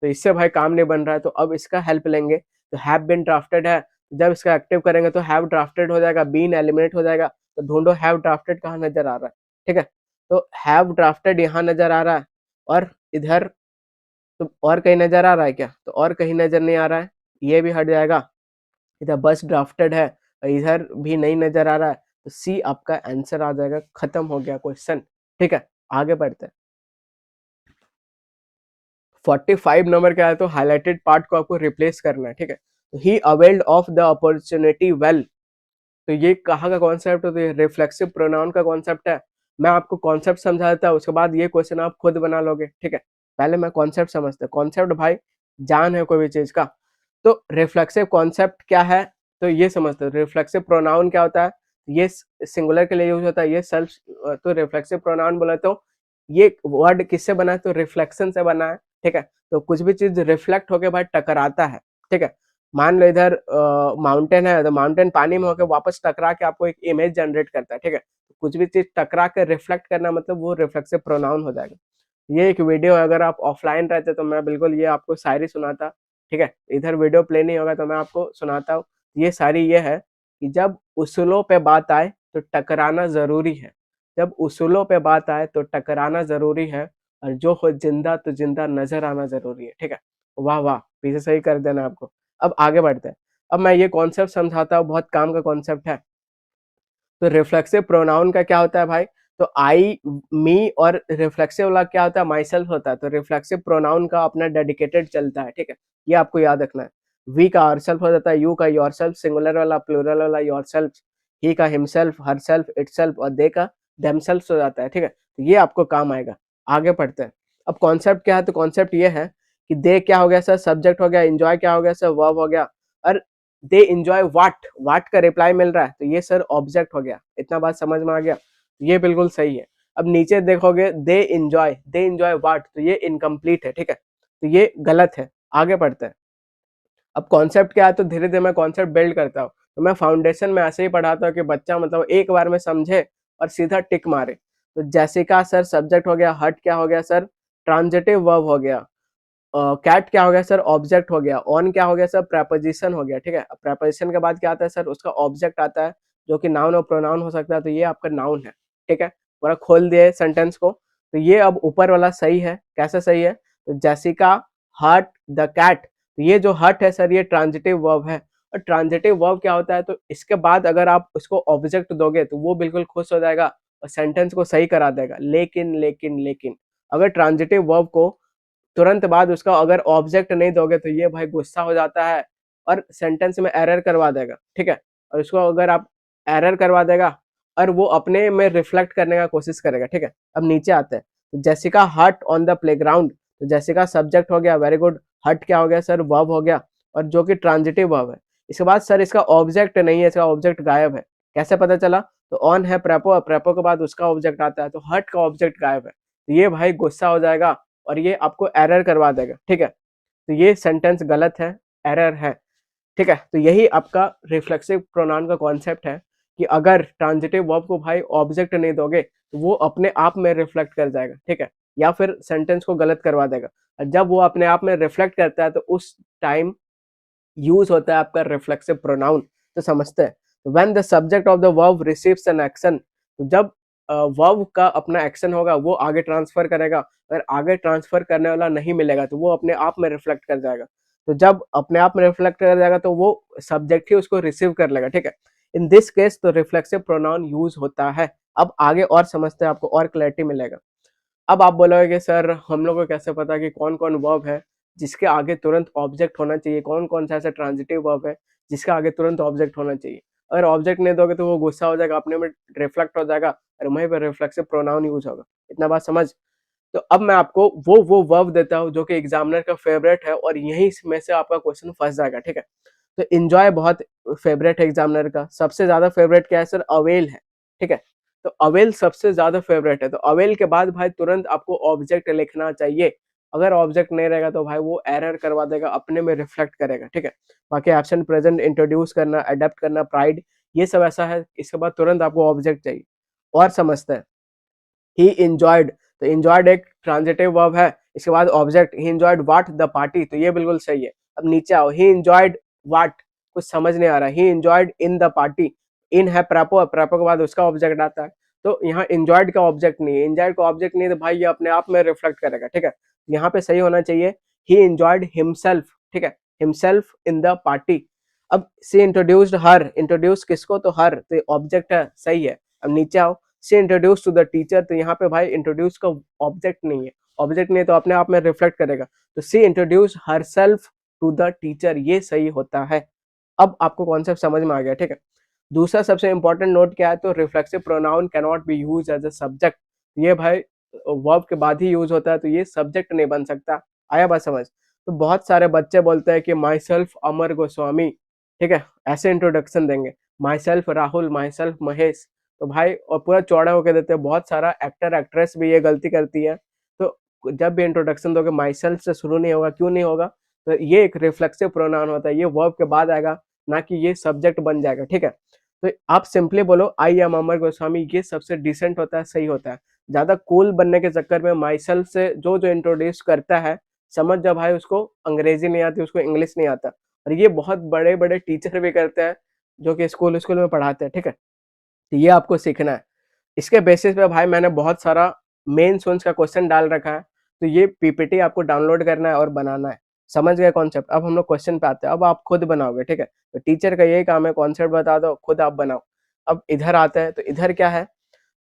तो इससे भाई काम नहीं बन रहा है, तो अब इसका हेल्प लेंगे। तो हैव बीन ड्राफ्टेड है, जब इसका एक्टिव करेंगे तो हैव ड्राफ्टेड हो जाएगा, बीन एलिमिनेट हो जाएगा, तो ढूंढो हैव ड्राफ्टेड कहाँ नजर आ रहा है, ठीक है? तो हैव ड्राफ्टेड यहाँ नजर आ रहा है, और इधर तो और कहीं नजर आ रहा है क्या? तो और कहीं नजर नहीं आ रहा है, ये भी हट जाएगा। इधर बस ड्राफ्टेड है और इधर भी नहीं नजर आ रहा है, तो सी आपका आंसर आ जाएगा। खत्म हो गया क्वेश्चन, ठीक है? आगे बढ़ते हैं। 45 नंबर क्या है? तो हाईलाइटेड पार्ट को आपको रिप्लेस करना है, ठीक है? तो he availed of the opportunity well, तो ये कहाँ का कॉन्सेप्ट है? तो ये रिफ्लेक्सिव प्रोनाउन का कॉन्सेप्ट है। मैं आपको कॉन्सेप्ट समझा देता हूँ, उसके बाद ये क्वेश्चन आप खुद बना लोगे, ठीक है? पहले मैं कॉन्सेप्ट समझते हैं। कॉन्सेप्ट भाई जान है कोई भी चीज का। तो रिफ्लेक्सिव कॉन्सेप्ट क्या है? तो ये समझते हैं। रिफ्लेक्सिव प्रोनाउन क्या होता है? ये सिंगुलर के लिए यूज होता है, ये सेल्फ। तो रिफ्लेक्सिव प्रोनाउन बोला तो ये वर्ड किससे बना है? तो रिफ्लेक्शन से बना है, ठीक है? तो कुछ भी चीज रिफ्लेक्ट होके भाई टकराता है, ठीक है? मान लो इधर माउंटेन है, तो माउंटेन पानी में होकर वापस टकरा के आपको एक इमेज जनरेट करता है, ठीक है? तो कुछ भी चीज टकरा के रिफ्लेक्ट करना मतलब वो रिफ्लेक्सिव प्रोनाउन हो जाएगा। ये एक वीडियो है, अगर आप ऑफलाइन रहते तो मैं बिल्कुल ये आपको शायरी सुनाता, ठीक है? इधर वीडियो प्ले नहीं होगा तो मैं आपको सुनाता हूँ। ये सारी ये है कि जब उसूलों पे बात आए तो टकराना जरूरी है, जब उसूलों पे बात आए तो टकराना जरूरी है, और जो हो जिंदा तो जिंदा नजर आना जरूरी है, ठीक है? वाह वाह, पीछे सही कर देना आपको। अब आगे बढ़ते हैं। अब मैं ये कॉन्सेप्ट समझाता हूँ, बहुत काम का कॉन्सेप्ट है। तो रिफ्लेक्सिव प्रोनाउन का क्या होता है भाई? तो आई, मी, और रिफ्लेक्सिव वाला क्या होता है? माई सेल्फ होता है। तो रिफ्लेक्सिव प्रोनाउन का अपना डेडिकेटेड चलता है, ठीक है? ये आपको याद रखना है। वी का आवर सेल्फ हो जाता है, यू का योर सेल्फ, सिंगुलर वाला प्लूरल वाला योर सेल्फ, ही का himself, her self, it self, और दे का देमसेल्व्स हो जाता है, ठीक है। तो ये आपको काम आएगा। आगे पढ़ते हैं। अब कॉन्सेप्ट क्या है, तो कॉन्सेप्ट ये है कि दे क्या हो गया सर, सब्जेक्ट हो गया, एंजॉय क्या हो गया सर, वर्ब हो गया, और दे एंजॉय व्हाट का रिप्लाई मिल रहा है, तो ये सर ऑब्जेक्ट हो गया। इतना बात समझ में आ गया, ये बिल्कुल सही है। अब नीचे देखोगे दे एंजॉय व्हाट, तो ये इनकम्प्लीट है, ठीक है, तो ये गलत है। आगे पढ़ते हैं। अब कॉन्सेप्ट क्या है, तो धीरे धीरे मैं कॉन्सेप्ट बिल्ड करता हूँ। तो मैं फाउंडेशन में ऐसे ही पढ़ाता हूँ कि बच्चा मतलब एक बार में समझे और सीधा टिक मारे। तो जैसिका सर सब्जेक्ट हो गया, हट क्या हो गया सर, ट्रांजिटिव वर्ब हो गया, कैट क्या हो गया सर, ऑब्जेक्ट हो गया, ऑन क्या हो गया सर, प्रेपोजिशन हो गया, ठीक है। प्रेपोजिशन के बाद क्या आता है सर, उसका ऑब्जेक्ट आता है, जो कि नाउन और प्रोनाउन हो सकता है, तो ये आपका नाउन है, ठीक है। पूरा खोल दिए सेंटेंस को। तो ये अब ऊपर वाला सही है। कैसे सही है, तो जैसिका हर्ट द कैट, तो ये जो हर्ट है सर, ये ट्रांजिटिव वर्ब है। और ट्रांजिटिव वर्ब क्या होता है, तो इसके बाद अगर आप उसको ऑब्जेक्ट दोगे तो वो बिल्कुल खुश हो जाएगा और सेंटेंस को सही करा देगा। लेकिन अगर ट्रांजिटिव वर्ब को तुरंत बाद उसका अगर ऑब्जेक्ट नहीं दोगे तो ये भाई गुस्सा हो जाता है और सेंटेंस में एरर करवा देगा, ठीक है। और उसको अगर आप एरर करवा देगा और वो अपने में रिफ्लेक्ट करने का कोशिश करेगा, ठीक है। अब नीचे आते हैं। तो जैसिका हट ऑन द प्लेग्राउंड, तो जैसिका सब्जेक्ट हो गया, वेरी गुड। हट क्या हो गया सर, वर्ब हो गया, और जो कि ट्रांजिटिव वर्ब है। इसके बाद सर इसका ऑब्जेक्ट नहीं है, इसका ऑब्जेक्ट गायब है। कैसे पता चला, तो ऑन है प्रेपो, प्रेपो के बाद उसका ऑब्जेक्ट आता है, तो हट का ऑब्जेक्ट गायब है, तो ये भाई गुस्सा हो जाएगा और ये आपको एरर करवा देगा, ठीक है। तो ये सेंटेंस गलत है, एरर है, ठीक है। तो यही आपका रिफ्लेक्सिव प्रोनाउन का कॉन्सेप्ट है कि अगर ट्रांजिटिव वर्ब को भाई ऑब्जेक्ट नहीं दोगे तो वो अपने आप में रिफ्लेक्ट कर जाएगा, ठीक है, या फिर सेंटेंस को गलत करवा देगा। और जब वो अपने आप में रिफ्लेक्ट करता है तो उस टाइम यूज होता है आपका रिफ्लेक्सिव प्रोनाउन। तो समझते हैं। When the subject of the verb receives an action, तो जब वर्ब का अपना एक्शन होगा वो आगे ट्रांसफर करेगा, अगर आगे ट्रांसफर करने वाला नहीं मिलेगा तो वो अपने आप में रिफ्लेक्ट कर जाएगा। तो जब अपने आप में रिफ्लेक्ट कर जाएगा तो वो सब्जेक्ट ही उसको रिसीव कर लेगा, ठीक है। इन दिस केस तो रिफ्लेक्सिव प्रोनाउन यूज होता है। अब आगे और समझते हैं, आपको और क्लैरिटी मिलेगा। अब आप बोलोगे कि सर हम लोग को कैसे पता कि कौन कौन वर्ब है जिसके आगे तुरंत ऑब्जेक्ट होना चाहिए, कौन कौन सा ऐसा ट्रांजिटिव वर्ब है जिसके आगे तुरंत ऑब्जेक्ट होना चाहिए। अगर ऑब्जेक्ट नहीं दोगे तो वो गुस्सा हो जाएगा, अपने में रिफ्लेक्ट हो जाएगा और वहीं पर रिफ्लेक्सिव प्रोनाउन यूज होगा। इतना बात समझ। तो अब मैं आपको वो वर्ब देता हूँ जो कि एग्जामिनर का फेवरेट है और यहीं में से आपका क्वेश्चन फंस जाएगा, ठीक है। तो एंजॉय बहुत फेवरेट है एग्जामिनर का। सबसे ज्यादा फेवरेट क्या है सर, अवेल है, ठीक है। तो अवेल सबसे ज्यादा फेवरेट है। तो अवेल के बाद भाई तुरंत आपको ऑब्जेक्ट लिखना चाहिए। अगर ऑब्जेक्ट नहीं रहेगा तो भाई वो एरर करवा देगा, अपने में रिफ्लेक्ट करेगा, ठीक है। बाकी एब्सेंट, प्रेजेंट, इंट्रोड्यूस करना, अडेप्ट करना, प्राइड, ये सब ऐसा है। इसके बाद तुरंत आपको ऑब्जेक्ट चाहिए। और समझते हैं। ही इंजॉयड, तो इंजॉयड एक ट्रांजिटिव वर्ब है। इसके बाद object, he enjoyed what the party, तो ये बिल्कुल सही है। अब नीचे आओ, ही इंजॉयड व्हाट, कुछ समझ नहीं आ रहा। He enjoyed in the party, in है प्रेपो, प्रेपो के बाद उसका ऑब्जेक्ट आता है। तो यहाँ इंजॉयड का ऑब्जेक्ट नहीं है, इंजॉयड का ऑब्जेक्ट नहीं है तो भाई ये अपने आप में रिफ्लेक्ट करेगा, ठीक है। यहाँ पे सही होना चाहिए ही इंजॉयड हिमसेल्फ, ठीक है, हिमसेल्फ इन द पार्टी। अब सी इंट्रोड्यूस्ड हर, इंट्रोड्यूस किसको, तो हर, तो ऑब्जेक्ट है, सही है। अब नीचे आओ, she introduce to the teacher, तो यहाँ पे भाई इंट्रोड्यूस का ऑब्जेक्ट नहीं है, ऑब्जेक्ट नहीं है तो अपने आप में रिफ्लेक्ट करेगा। तो she introduce herself to the teacher, ये सही होता है। अब आपको कॉन्सेप्ट समझ में आ गया, ठीक है। दूसरा सबसे इंपॉर्टेंट नोट क्या है, तो reflexive pronoun can not be use as a subject. ये भाई वर्ब के बाद ही यूज होता है, तो ये सब्जेक्ट नहीं बन सकता। आया बात समझ। तो बहुत सारे बच्चे बोलते हैं कि माई सेल्फ अमर गोस्वामी, ठीक है, ऐसे इंट्रोडक्शन देंगे, my self Rahul, my self Mahesh, तो भाई और पूरा चौड़ा होकर देते हैं। बहुत सारा एक्टर एक्ट्रेस भी ये गलती करती है। तो जब भी इंट्रोडक्शन दोगे माई सेल्फ से शुरू नहीं होगा, क्यों नहीं होगा, तो ये एक रिफ्लेक्सिव प्रोनाउन होता है, ये वर्ब के बाद आएगा, ना कि ये सब्जेक्ट बन जाएगा, ठीक है। तो आप सिंपली बोलो आई एम अमर गोस्वामी, ये सबसे डिसेंट होता है, सही होता है। ज्यादा कूल बनने के चक्कर में माई सेल्फ से जो जो इंट्रोड्यूस करता है, समझ जा भाई उसको अंग्रेजी नहीं आती, उसको इंग्लिश नहीं आता। और ये बहुत बड़े बड़े टीचर भी करते हैं जो कि स्कूल स्कूल में पढ़ाते हैं, ठीक है। तो ये आपको सीखना है। इसके बेसिस पे भाई मैंने बहुत सारा मेंस वेंस का क्वेश्चन डाल रखा है। तो ये पीपीटी आपको डाउनलोड करना है और बनाना है। समझ गए कॉन्सेप्ट। अब हम लोग क्वेश्चन पे आते हैं। अब आप खुद बनाओगे, ठीक है। तो टीचर का यही काम है, कॉन्सेप्ट बता दो, खुद आप बनाओ। अब इधर आते हैं। तो इधर क्या है,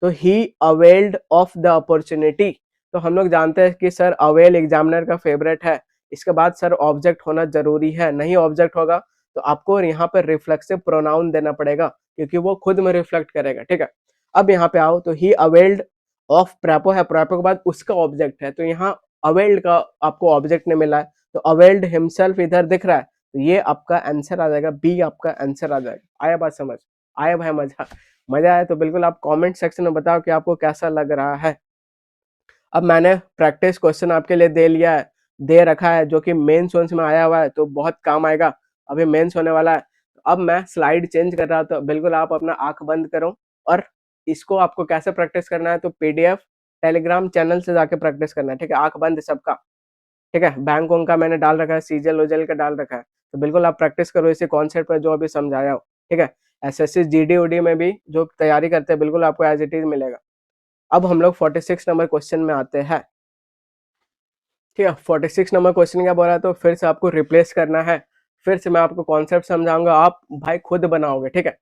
तो he availed of the opportunity. तो हम लोग जानते हैं कि सर अवेल एग्जामिनर का फेवरेट है। इसके बाद सर ऑब्जेक्ट होना जरूरी है, नहीं ऑब्जेक्ट होगा तो आपको यहाँ पर रिफ्लेक्सिव प्रोनाउन देना पड़ेगा, क्योंकि वो खुद में रिफ्लेक्ट करेगा, ठीक है। अब यहाँ पे आओ तो ही अवेल्ड ऑफ प्रेपो है, प्रेपो के बाद उसका ऑब्जेक्ट है, तो यहाँ अवेल्ड का आपको ऑब्जेक्ट नहीं मिला है, तो अवेल्ड हिमसेल्फ इधर दिख रहा है, तो ये आपका आंसर आ जाएगा, बी आपका आंसर आ जाएगा। आया बात समझ? आया भाई मजा? मजा आया तो बिल्कुल आप कमेंट सेक्शन में बताओ कि आपको कैसा लग रहा है। अब मैंने प्रैक्टिस क्वेश्चन आपके लिए दे रखा है, जो कि मेंस वंस में आया हुआ है, तो बहुत काम आएगा। अभी मेंस होने वाला है, अब मैं स्लाइड चेंज कर रहा हूं, तो बिल्कुल आप अपना आंख बंद करो, और इसको आपको कैसे प्रैक्टिस करना है, तो पीडीएफ टेलीग्राम चैनल से जाके प्रैक्टिस करना है, ठीक है? आंख बंद सबका, ठीक है? बैंक उनका मैंने डाल रखा है, सीजल ओजल का डाल रखा है, तो बिल्कुल आप प्रैक्टिस करो इसी कॉन्सेप्ट पर जो अभी समझाया हो, ठीक है? एसएससी जीडी उडी में भी जो तैयारी करते हैं, बिल्कुल आपको एज इट इज मिलेगा। अब हम लोग 46 नंबर क्वेश्चन में आते हैं, ठीक है? 46 नंबर क्वेश्चन क्या बोल रहा है, तो फिर से आपको रिप्लेस करना है, फिर से मैं आपको कॉन्सेप्ट समझाऊंगा, आप भाई खुद बनाओगे, ठीक है?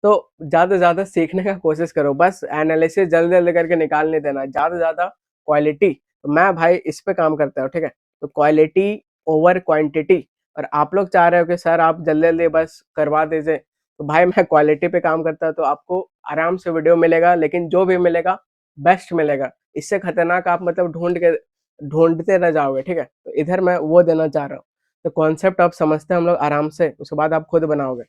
तो ज्यादा से ज्यादा सीखने का कोशिश करो, बस एनालिसिस जल्दी जल्दी करके निकाल नहीं देना, ज्यादा से ज्यादा क्वालिटी, तो मैं भाई इस पे काम करता हूँ, ठीक है? तो क्वालिटी ओवर क्वांटिटी, और आप लोग चाह रहे हो कि सर आप जल्दी जल्दी बस करवा दीजिए, तो भाई मैं क्वालिटी पे काम करता हूँ, तो आपको आराम से वीडियो मिलेगा, लेकिन जो भी मिलेगा बेस्ट मिलेगा, इससे खतरनाक आप मतलब ढूंढते रह जाओगे, ठीक है? तो इधर मैं वो देना चाह रहा हूँ, तो कॉन्सेप्ट आप समझते हैं हम लोग आराम से, उसके बाद आप खुद बनाओगे।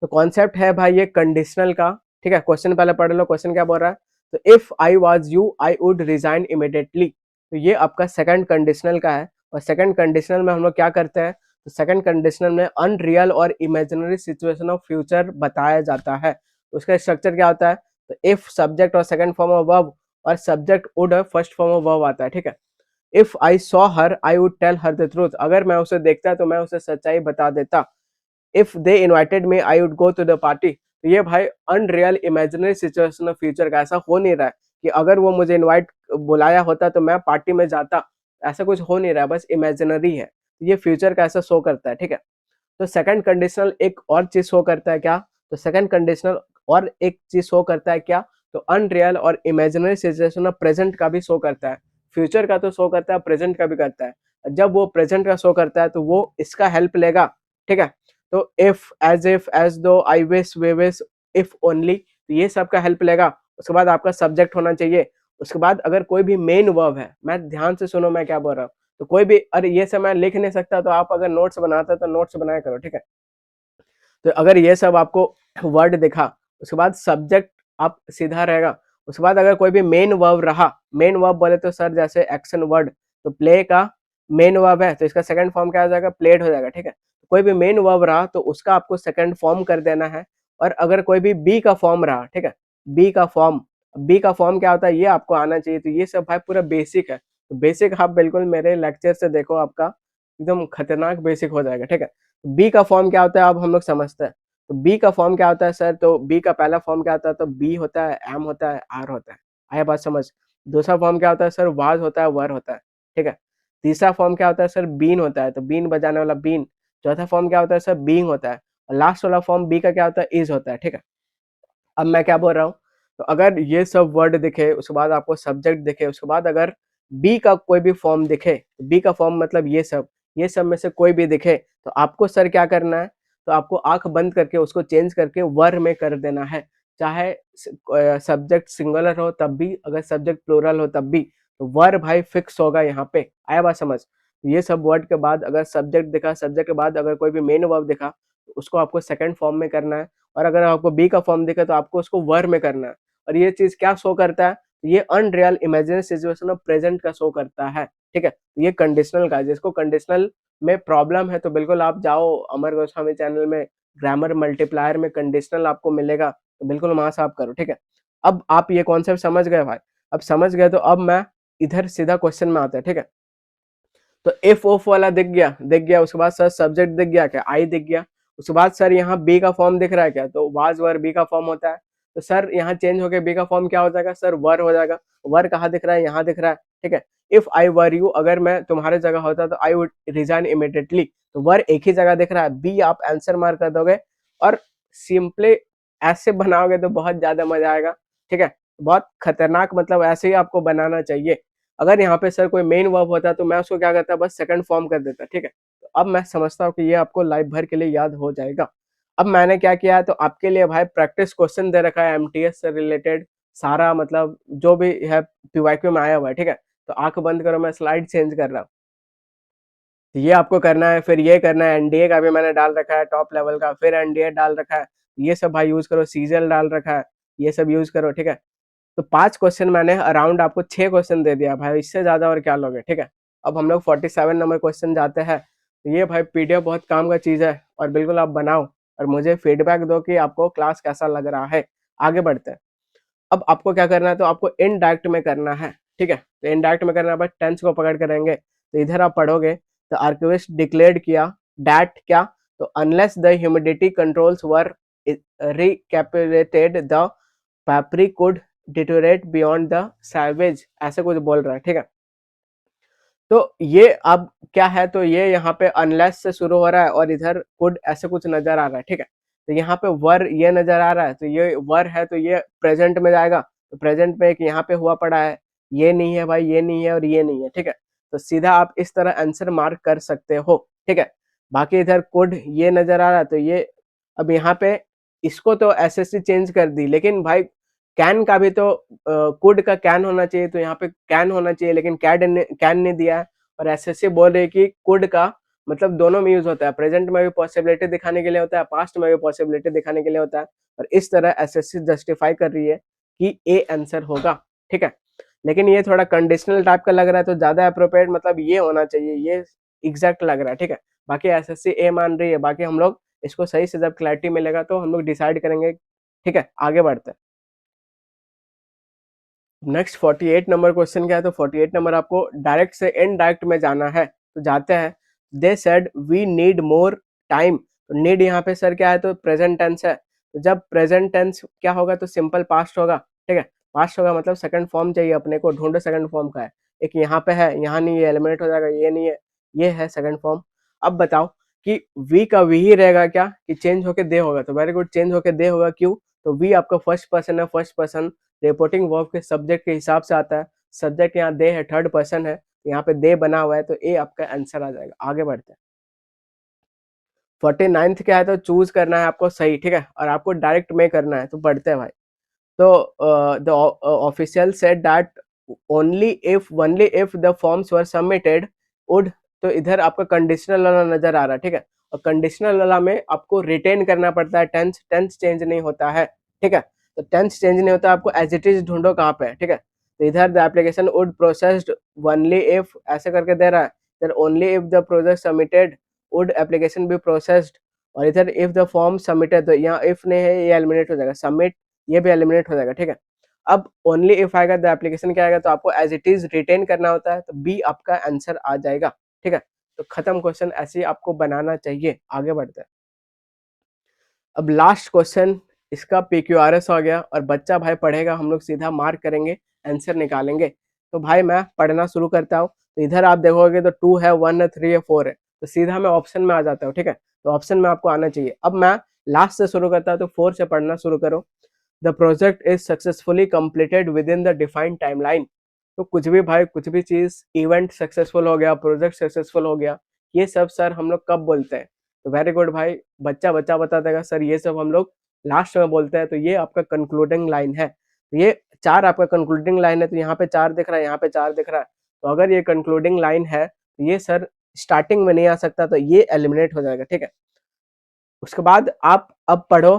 तो कॉन्सेप्ट है भाई ये कंडीशनल का, ठीक है? क्वेश्चन पहले पढ़ लो, क्वेश्चन क्या बोल रहा है, तो if I was you I would resign immediately, तो ये आपका सेकंड कंडीशनल का है, और सेकंड कंडीशनल में हम लोग क्या करते हैं, तो सेकंड कंडीशनल में अनरियल और इमेजिनरी सिचुएशन ऑफ फ्यूचर बताया जाता है, उसका स्ट्रक्चर क्या होता है, तो इफ सब्जेक्ट और सेकंड फॉर्म ऑफ वर्ब, और subject would first form of verb आता है, ठीक है? If I saw her I would tell her the truth, अगर मैं उसे देखता तो मैं उसे सच्चाई बता देता। If they invited me I would go to the party, तो ये भाई unreal imaginary situation of future का, ऐसा हो नहीं रहा है कि अगर वो मुझे इनवाइट बुलाया होता तो मैं पार्टी में जाता, ऐसा कुछ हो नहीं रहा है, बस इमेजिनरी है, ये फ्यूचर का ऐसा शो करता है, ठीक है? तो सेकंड कंडीशनल एक और चीज शो करता है क्या, तो सेकंड कंडीशनल और एक चीज शो करता है क्या, तो अनरियल और इमेजिनरी सिचुएशन ऑफ प्रेजेंट का भी शो करता है, फ्यूचर का तो शो करता है, प्रेजेंट का भी करता है। जब वो प्रेजेंट का शो करता है तो वो इसका हेल्प लेगा, ठीक है? तो इफ, एज दो, I wish, way wish, if only, तो ये सब का हेल्प लेगा। उसके बाद आपका सब्जेक्ट होना चाहिए, उसके बाद अगर कोई भी मेन वर्ब है, मैं ध्यान से सुनो मैं क्या बोल रहा हूँ, तो कोई भी, अरे ये सब मैं लिख नहीं सकता, तो आप अगर नोट्स बनाते तो नोट्स बनाया करो, ठीक है? तो अगर ये सब आपको वर्ड दिखा, उसके बाद सब्जेक्ट आप सीधा रहेगा, उसके बाद अगर कोई भी मेन वर्ब रहा, मेन वर्ब बोले तो सर जैसे एक्शन वर्ड, तो प्ले का मेन वर्ब है, तो इसका सेकंड फॉर्म क्या हो जाएगा, प्लेड हो जाएगा, ठीक है? कोई भी मेन वर्ब रहा तो उसका आपको सेकंड फॉर्म कर देना है, और अगर कोई भी बी का फॉर्म रहा, ठीक है? बी का फॉर्म क्या होता है ये आपको आना चाहिए, तो ये सब भाई पूरा बेसिक है, तो बेसिक आप बिल्कुल मेरे लेक्चर से देखो, आपका एकदम खतरनाक बेसिक हो जाएगा, ठीक है? बी का फॉर्म क्या होता है अब हम लोग समझते हैं, तो बी का फॉर्म क्या होता है सर, तो बी का पहला फॉर्म क्या होता है, तो बी होता है, एम होता है, आर होता है। आया बात समझ? दूसरा फॉर्म क्या होता है सर, वाज होता है, वर होता है, ठीक है? तीसरा फॉर्म क्या होता है सर, बीन होता है, तो बीन बजाने वाला बीन। चौथा फॉर्म क्या होता है सर, बीइंग होता है, और लास्ट वाला फॉर्म बी का क्या होता है, इज होता है, ठीक है? अब मैं क्या बोल रहा हूँ, तो अगर ये सब वर्ड दिखे, उसके बाद आपको सब्जेक्ट दिखे, उसके बाद अगर बी का कोई भी फॉर्म दिखे, बी का फॉर्म मतलब ये सब में से कोई भी दिखे, तो आपको सर क्या करना है, तो आपको आंख बंद करके उसको चेंज करके वर में कर देना है, चाहे सब्जेक्ट सिंगुलर हो तब भी, अगर सब्जेक्ट प्लूरल हो तब भी, तो वर भाई फिक्स होगा यहाँ पे। आया बात समझ? ये सब वर्ड के बाद अगर सब्जेक्ट दिखा, सब्जेक्ट के बाद अगर कोई भी मेन वर्ब दिखा, तो उसको आपको सेकंड फॉर्म में करना है, और अगर आपको बी का फॉर्म दिखे तो आपको उसको वर में करना है, और ये चीज क्या शो करता है, ये unreal imaginary situation of present का शो करता है, ठीक है? ये कंडीशनल का है, जिसको कंडीशनल में प्रॉब्लम है तो बिल्कुल आप जाओ अमर गोस्वामी चैनल में, ग्रामर मल्टीप्लायर में कंडीशनल आपको मिलेगा, तो बिल्कुल वहां से आप करो, ठीक है? अब आप ये कॉन्सेप्ट समझ गए भाई? अब समझ गए तो अब मैं इधर सीधा क्वेश्चन में आता है, ठीक है? तो इफ ऑफ वाला दिख गया, उसके बाद सर सब्जेक्ट दिख गया क्या, आई दिख गया, उसके बाद सर यहाँ बी का फॉर्म दिख रहा है क्या, तो वाज वर बी का फॉर्म होता है, तो सर यहाँ चेंज होके बी का फॉर्म क्या हो जाएगा सर, वर हो जाएगा। वर कहाँ दिख रहा है, यहाँ दिख रहा है, ठीक है? इफ आई वर यू, अगर मैं तुम्हारे जगह होता तो आई वुड रिजाइन इमीडिएटली, तो वर एक ही जगह दिख रहा है, बी आप आंसर मार्क कर दोगे, और सिंपली ऐसे बनाओगे तो बहुत ज्यादा मजा आएगा, ठीक है? बहुत खतरनाक, मतलब ऐसे ही आपको बनाना चाहिए। अगर यहाँ पे सर कोई मेन वर्ब होता तो मैं उसको क्या करता, बस सेकंड फॉर्म कर देता, ठीक है? तो अब मैं समझता हूँ कि ये आपको लाइफ भर के लिए याद हो जाएगा। अब मैंने क्या किया है, तो आपके लिए भाई प्रैक्टिस क्वेश्चन दे रखा है एमटीएस से रिलेटेड, सारा मतलब जो भी है पीवाईक्यू में आया हुआ है, ठीक है? तो आँख बंद करो, मैं स्लाइड चेंज कर रहा हूँ। तो ये आपको करना है, फिर ये करना है, एनडीए का भी मैंने डाल रखा है टॉप लेवल का, फिर एनडीए डाल रखा है। ये सब भाई यूज़ करो, सीजीएल डाल रखा है, ये सब यूज़ करो, ठीक है? तो 5 क्वेश्चन मैंने अराउंड आपको 6 क्वेश्चन दे दिया भाई, इससे ज़्यादा और क्या लोगे, ठीक है? अब हम लोग 47 नंबर क्वेश्चन जाते हैं। तो ये भाई पीडीएफ बहुत काम का चीज़ है और बिल्कुल आप बनाओ और मुझे फीडबैक दो कि आपको क्लास कैसा लग रहा है। आगे बढ़ते हैं। अब आपको क्या करना है, तो आपको इनडायरेक्ट में करना है, ठीक है? तो इनडायरेक्ट में करना है, बस टेंस को पकड़ के रहेंगे। तो इधर आप पढ़ोगे, तो आर्क्विस्ट डिक्लेयर्ड किया दैट क्या, तो unless the humidity controls were recapitulated the papyri could deteriorate beyond the सैवेज, ऐसे कुछ बोल रहा है, ठीक है? तो ये अब क्या है, तो ये यहाँ पे अनलेस से शुरू हो रहा है और इधर कुड ऐसे कुछ नजर आ रहा है, ठीक है? तो यहाँ पे वर ये नजर आ रहा है, तो ये वर है, तो ये प्रेजेंट में जाएगा। तो प्रेजेंट में एक यहाँ पे हुआ पड़ा है, ये नहीं है भाई, ये नहीं है और ये नहीं है, ठीक है? तो सीधा आप इस तरह आंसर मार्क कर सकते हो, ठीक है? बाकी इधर कुड ये नजर आ रहा है, तो ये अब यहाँ पे इसको तो एसएससी चेंज कर दी, लेकिन भाई कैन का भी तो कुड का कैन होना चाहिए, तो यहाँ पे कैन होना चाहिए, लेकिन कैन नहीं दिया है। और एसएससी बोल रही है कि कुड का मतलब दोनों में यूज होता है, प्रेजेंट में भी पॉसिबिलिटी दिखाने के लिए होता है, पास्ट में भी पॉसिबिलिटी दिखाने के लिए होता है। और इस तरह एसएससी जस्टिफाई कर रही है कि ए आंसर होगा, ठीक है? लेकिन ये थोड़ा कंडीशनल टाइप का लग रहा है, तो ज्यादा अप्रोप्रिएट मतलब ये होना चाहिए, ये एग्जैक्ट लग रहा है, ठीक है? बाकी एसएससी ए मान रही है, बाकी हम लोग इसको सही से जब क्लैरिटी मिलेगा तो हम लोग डिसाइड करेंगे, ठीक है? आगे बढ़ते हैं। नेक्स्ट 48 नंबर क्वेश्चन क्या है, तो 48 नंबर आपको डायरेक्ट से इनडायरेक्ट में जाना है, तो जाते हैं। They said we need more time, तो नीड यहाँ पे सर क्या है, तो प्रेजेंट टेंस है। तो जब प्रेजेंट टेंस क्या होगा, तो सिंपल पास्ट होगा, ठीक है? पास्ट होगा मतलब सेकंड फॉर्म चाहिए अपने को, ढूंढो सेकंड फॉर्म का है। एक यहाँ पे है, यहाँ नहीं है, एलिमिनेट हो जाएगा, ये नहीं है, ये है सेकंड फॉर्म। अब बताओ कि वी का वी ही रहेगा क्या, कि चेंज होके दे होगा? तो वेरी गुड, चेंज होके दे होगा, क्यों? तो वी आपका फर्स्ट पर्सन है, फर्स्ट पर्सन रिपोर्टिंग वर्ब के सब्जेक्ट के हिसाब से आता है। सब्जेक्ट यहाँ दे है, थर्ड पर्सन है, यहाँ पे दे बना हुआ है, तो ए आपका आंसर आ जाएगा। आगे बढ़ते हैं। 49th क्या है, तो चूज करना है आपको सही, ठीक है? और आपको डायरेक्ट में करना है, तो बढ़ते हैं भाई। तो the official said that only if the forms were submitted would, तो इधर आपका कंडीशनल वाला नजर आ रहा है, ठीक है? और कंडीशनल वाला में आपको रिटेन करना पड़ता है टेंस, टेंस चेंज नहीं होता है, ठीक है? तो टेंस चेंज नहीं होता, आपको एज इट इज ढूंढो कहाँ पे है, ठीक है? तो इधर the application would processed only if ऐसे करके दे रहा है, इधर only if the project submitted would application be processed. और इधर इफ द फॉर्म सबमिटेड, तो यहाँ इफ नहीं है, ये एलिमिनेट हो जाएगा, सबमिट ये भी एलिमिनेट हो जाएगा, ठीक है? अब ओनली इफ आएगा द एप्लीकेशन क्या आएगा, तो आपको एज इट इज रिटेन करना होता है, तो बी आपका आंसर आ जाएगा, ठीक है? तो खत्म क्वेश्चन, ऐसे ही आपको बनाना चाहिए। आगे बढ़ते हैं। अब लास्ट क्वेश्चन, इसका पीक्यूआरएस हो गया और बच्चा भाई पढ़ेगा, हम लोग सीधा मार्क करेंगे, आंसर निकालेंगे। तो भाई मैं पढ़ना शुरू करता हूँ। तो इधर आप देखोगे तो 2 है, 1 है, 3 है, 4 है, तो सीधा मैं ऑप्शन में आ जाता हूँ, ठीक है? तो ऑप्शन में आपको आना चाहिए। अब मैं लास्ट से शुरू करता हूँ, तो 4 से पढ़ना शुरू करो। The project is successfully completed with in the defined timeline. तो कुछ भी भाई, कुछ भी चीज, इवेंट सक्सेसफुल हो गया, प्रोजेक्ट सक्सेसफुल हो गया, ये सब सर हम लोग कब बोलते हैं? तो वेरी गुड भाई, बच्चा बच्चा बता देगा सर ये सब हम लोग लास्ट में बोलते हैं। तो ये आपका कंक्लूडिंग लाइन है। तो ये 4 आपका कंक्लूडिंग लाइन है, तो यहाँ पे 4 दिख रहा है, यहाँ पे 4 दिख रहा है। तो अगर ये कंक्लूडिंग लाइन है, तो ये सर स्टार्टिंग में नहीं आ सकता, तो ये एलिमिनेट हो जाएगा, ठीक है? उसके बाद आप अब पढ़ो,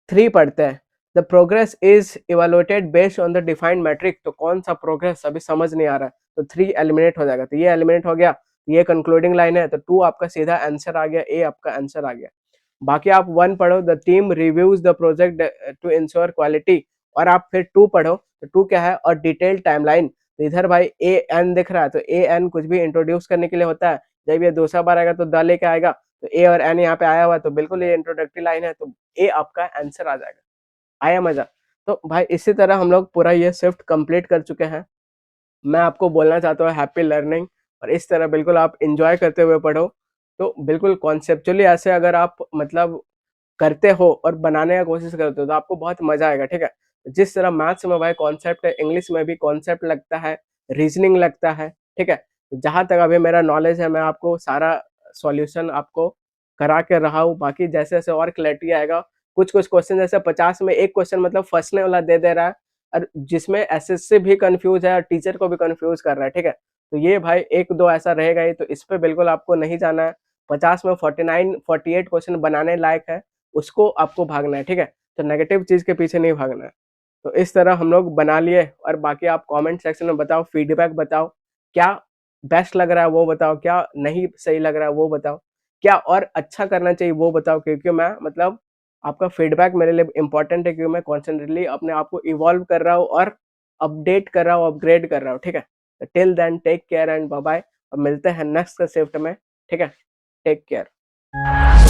3 पढ़ते हैं। The progress is evaluated based on the defined metric, तो कौन सा प्रोग्रेस अभी समझ नहीं आ रहा है, तो 3 एलिमिनेट हो जाएगा। तो ये एलिमिनेट हो गया, ये कंक्लूडिंग लाइन है, तो 2 आपका सीधा आंसर आ गया, ए आपका आंसर आ गया। बाकी आप 1 पढ़ो, the team reviews the project to ensure quality, और आप फिर 2 पढ़ो, तो 2 क्या है, और डिटेल टाइमलाइन। तो इधर भाई ए एन दिख रहा है, तो ए एन कुछ भी इंट्रोड्यूस करने के लिए होता है। जब ये दूसरा बार आएगा तो द लेके आएगा, तो ए और एन यहाँ पे आया हुआ है, तो बिल्कुल ये इंट्रोडक्टरी लाइन है, तो ए आपका आंसर आ जाएगा। आया मजा? तो भाई इसी तरह हम लोग पूरा ये शिफ्ट कंप्लीट कर चुके हैं। मैं आपको बोलना चाहता हूँ हैप्पी लर्निंग, और इस तरह बिल्कुल आप एंजॉय करते हुए पढ़ो। तो बिल्कुल कॉन्सेप्चुअली ऐसे अगर आप मतलब करते हो और बनाने का कोशिश करते हो, तो आपको बहुत मजा आएगा, ठीक है? जिस तरह मैथ्स में भाई कॉन्सेप्ट है, इंग्लिश में भी कॉन्सेप्ट लगता है, रीजनिंग लगता है, ठीक है? तो जहां तक अभी मेरा नॉलेज है, मैं आपको सारा सॉल्यूशन आपको करा के रहा हूँ। बाकी जैसे जैसे और क्लैरिटी आएगा, कुछ कुछ क्वेश्चन जैसे 50 में एक क्वेश्चन मतलब फंसने वाला दे दे रहा है, और जिसमें एसएस से भी कंफ्यूज है और टीचर को भी कंफ्यूज कर रहा है, ठीक है। तो ये भाई एक दो ऐसा रहेगा ही, तो इस पे बिल्कुल आपको नहीं जाना है। 50 में 49 48 क्वेश्चन बनाने लायक है, उसको आपको भागना है, ठीक है। तो नेगेटिव चीज के पीछे नहीं भागना है। तो इस तरह हम लोग बना लिए, और बाकी आप कमेंट सेक्शन में बताओ, फीडबैक बताओ, क्या बेस्ट लग रहा है वो बताओ, क्या नहीं सही लग रहा है वो बताओ, क्या और अच्छा करना चाहिए वो बताओ, क्योंकि मैं मतलब आपका फीडबैक मेरे लिए इंपॉर्टेंट है, क्योंकि मैं कॉन्स्टेंटली अपने आप को इवॉल्व कर रहा हूँ और अपडेट कर रहा हूँ, अपग्रेड कर रहा हूँ, ठीक है। Till then take care and bye bye, और मिलते हैं नेक्स्ट शिफ्ट में, ठीक है। Take care.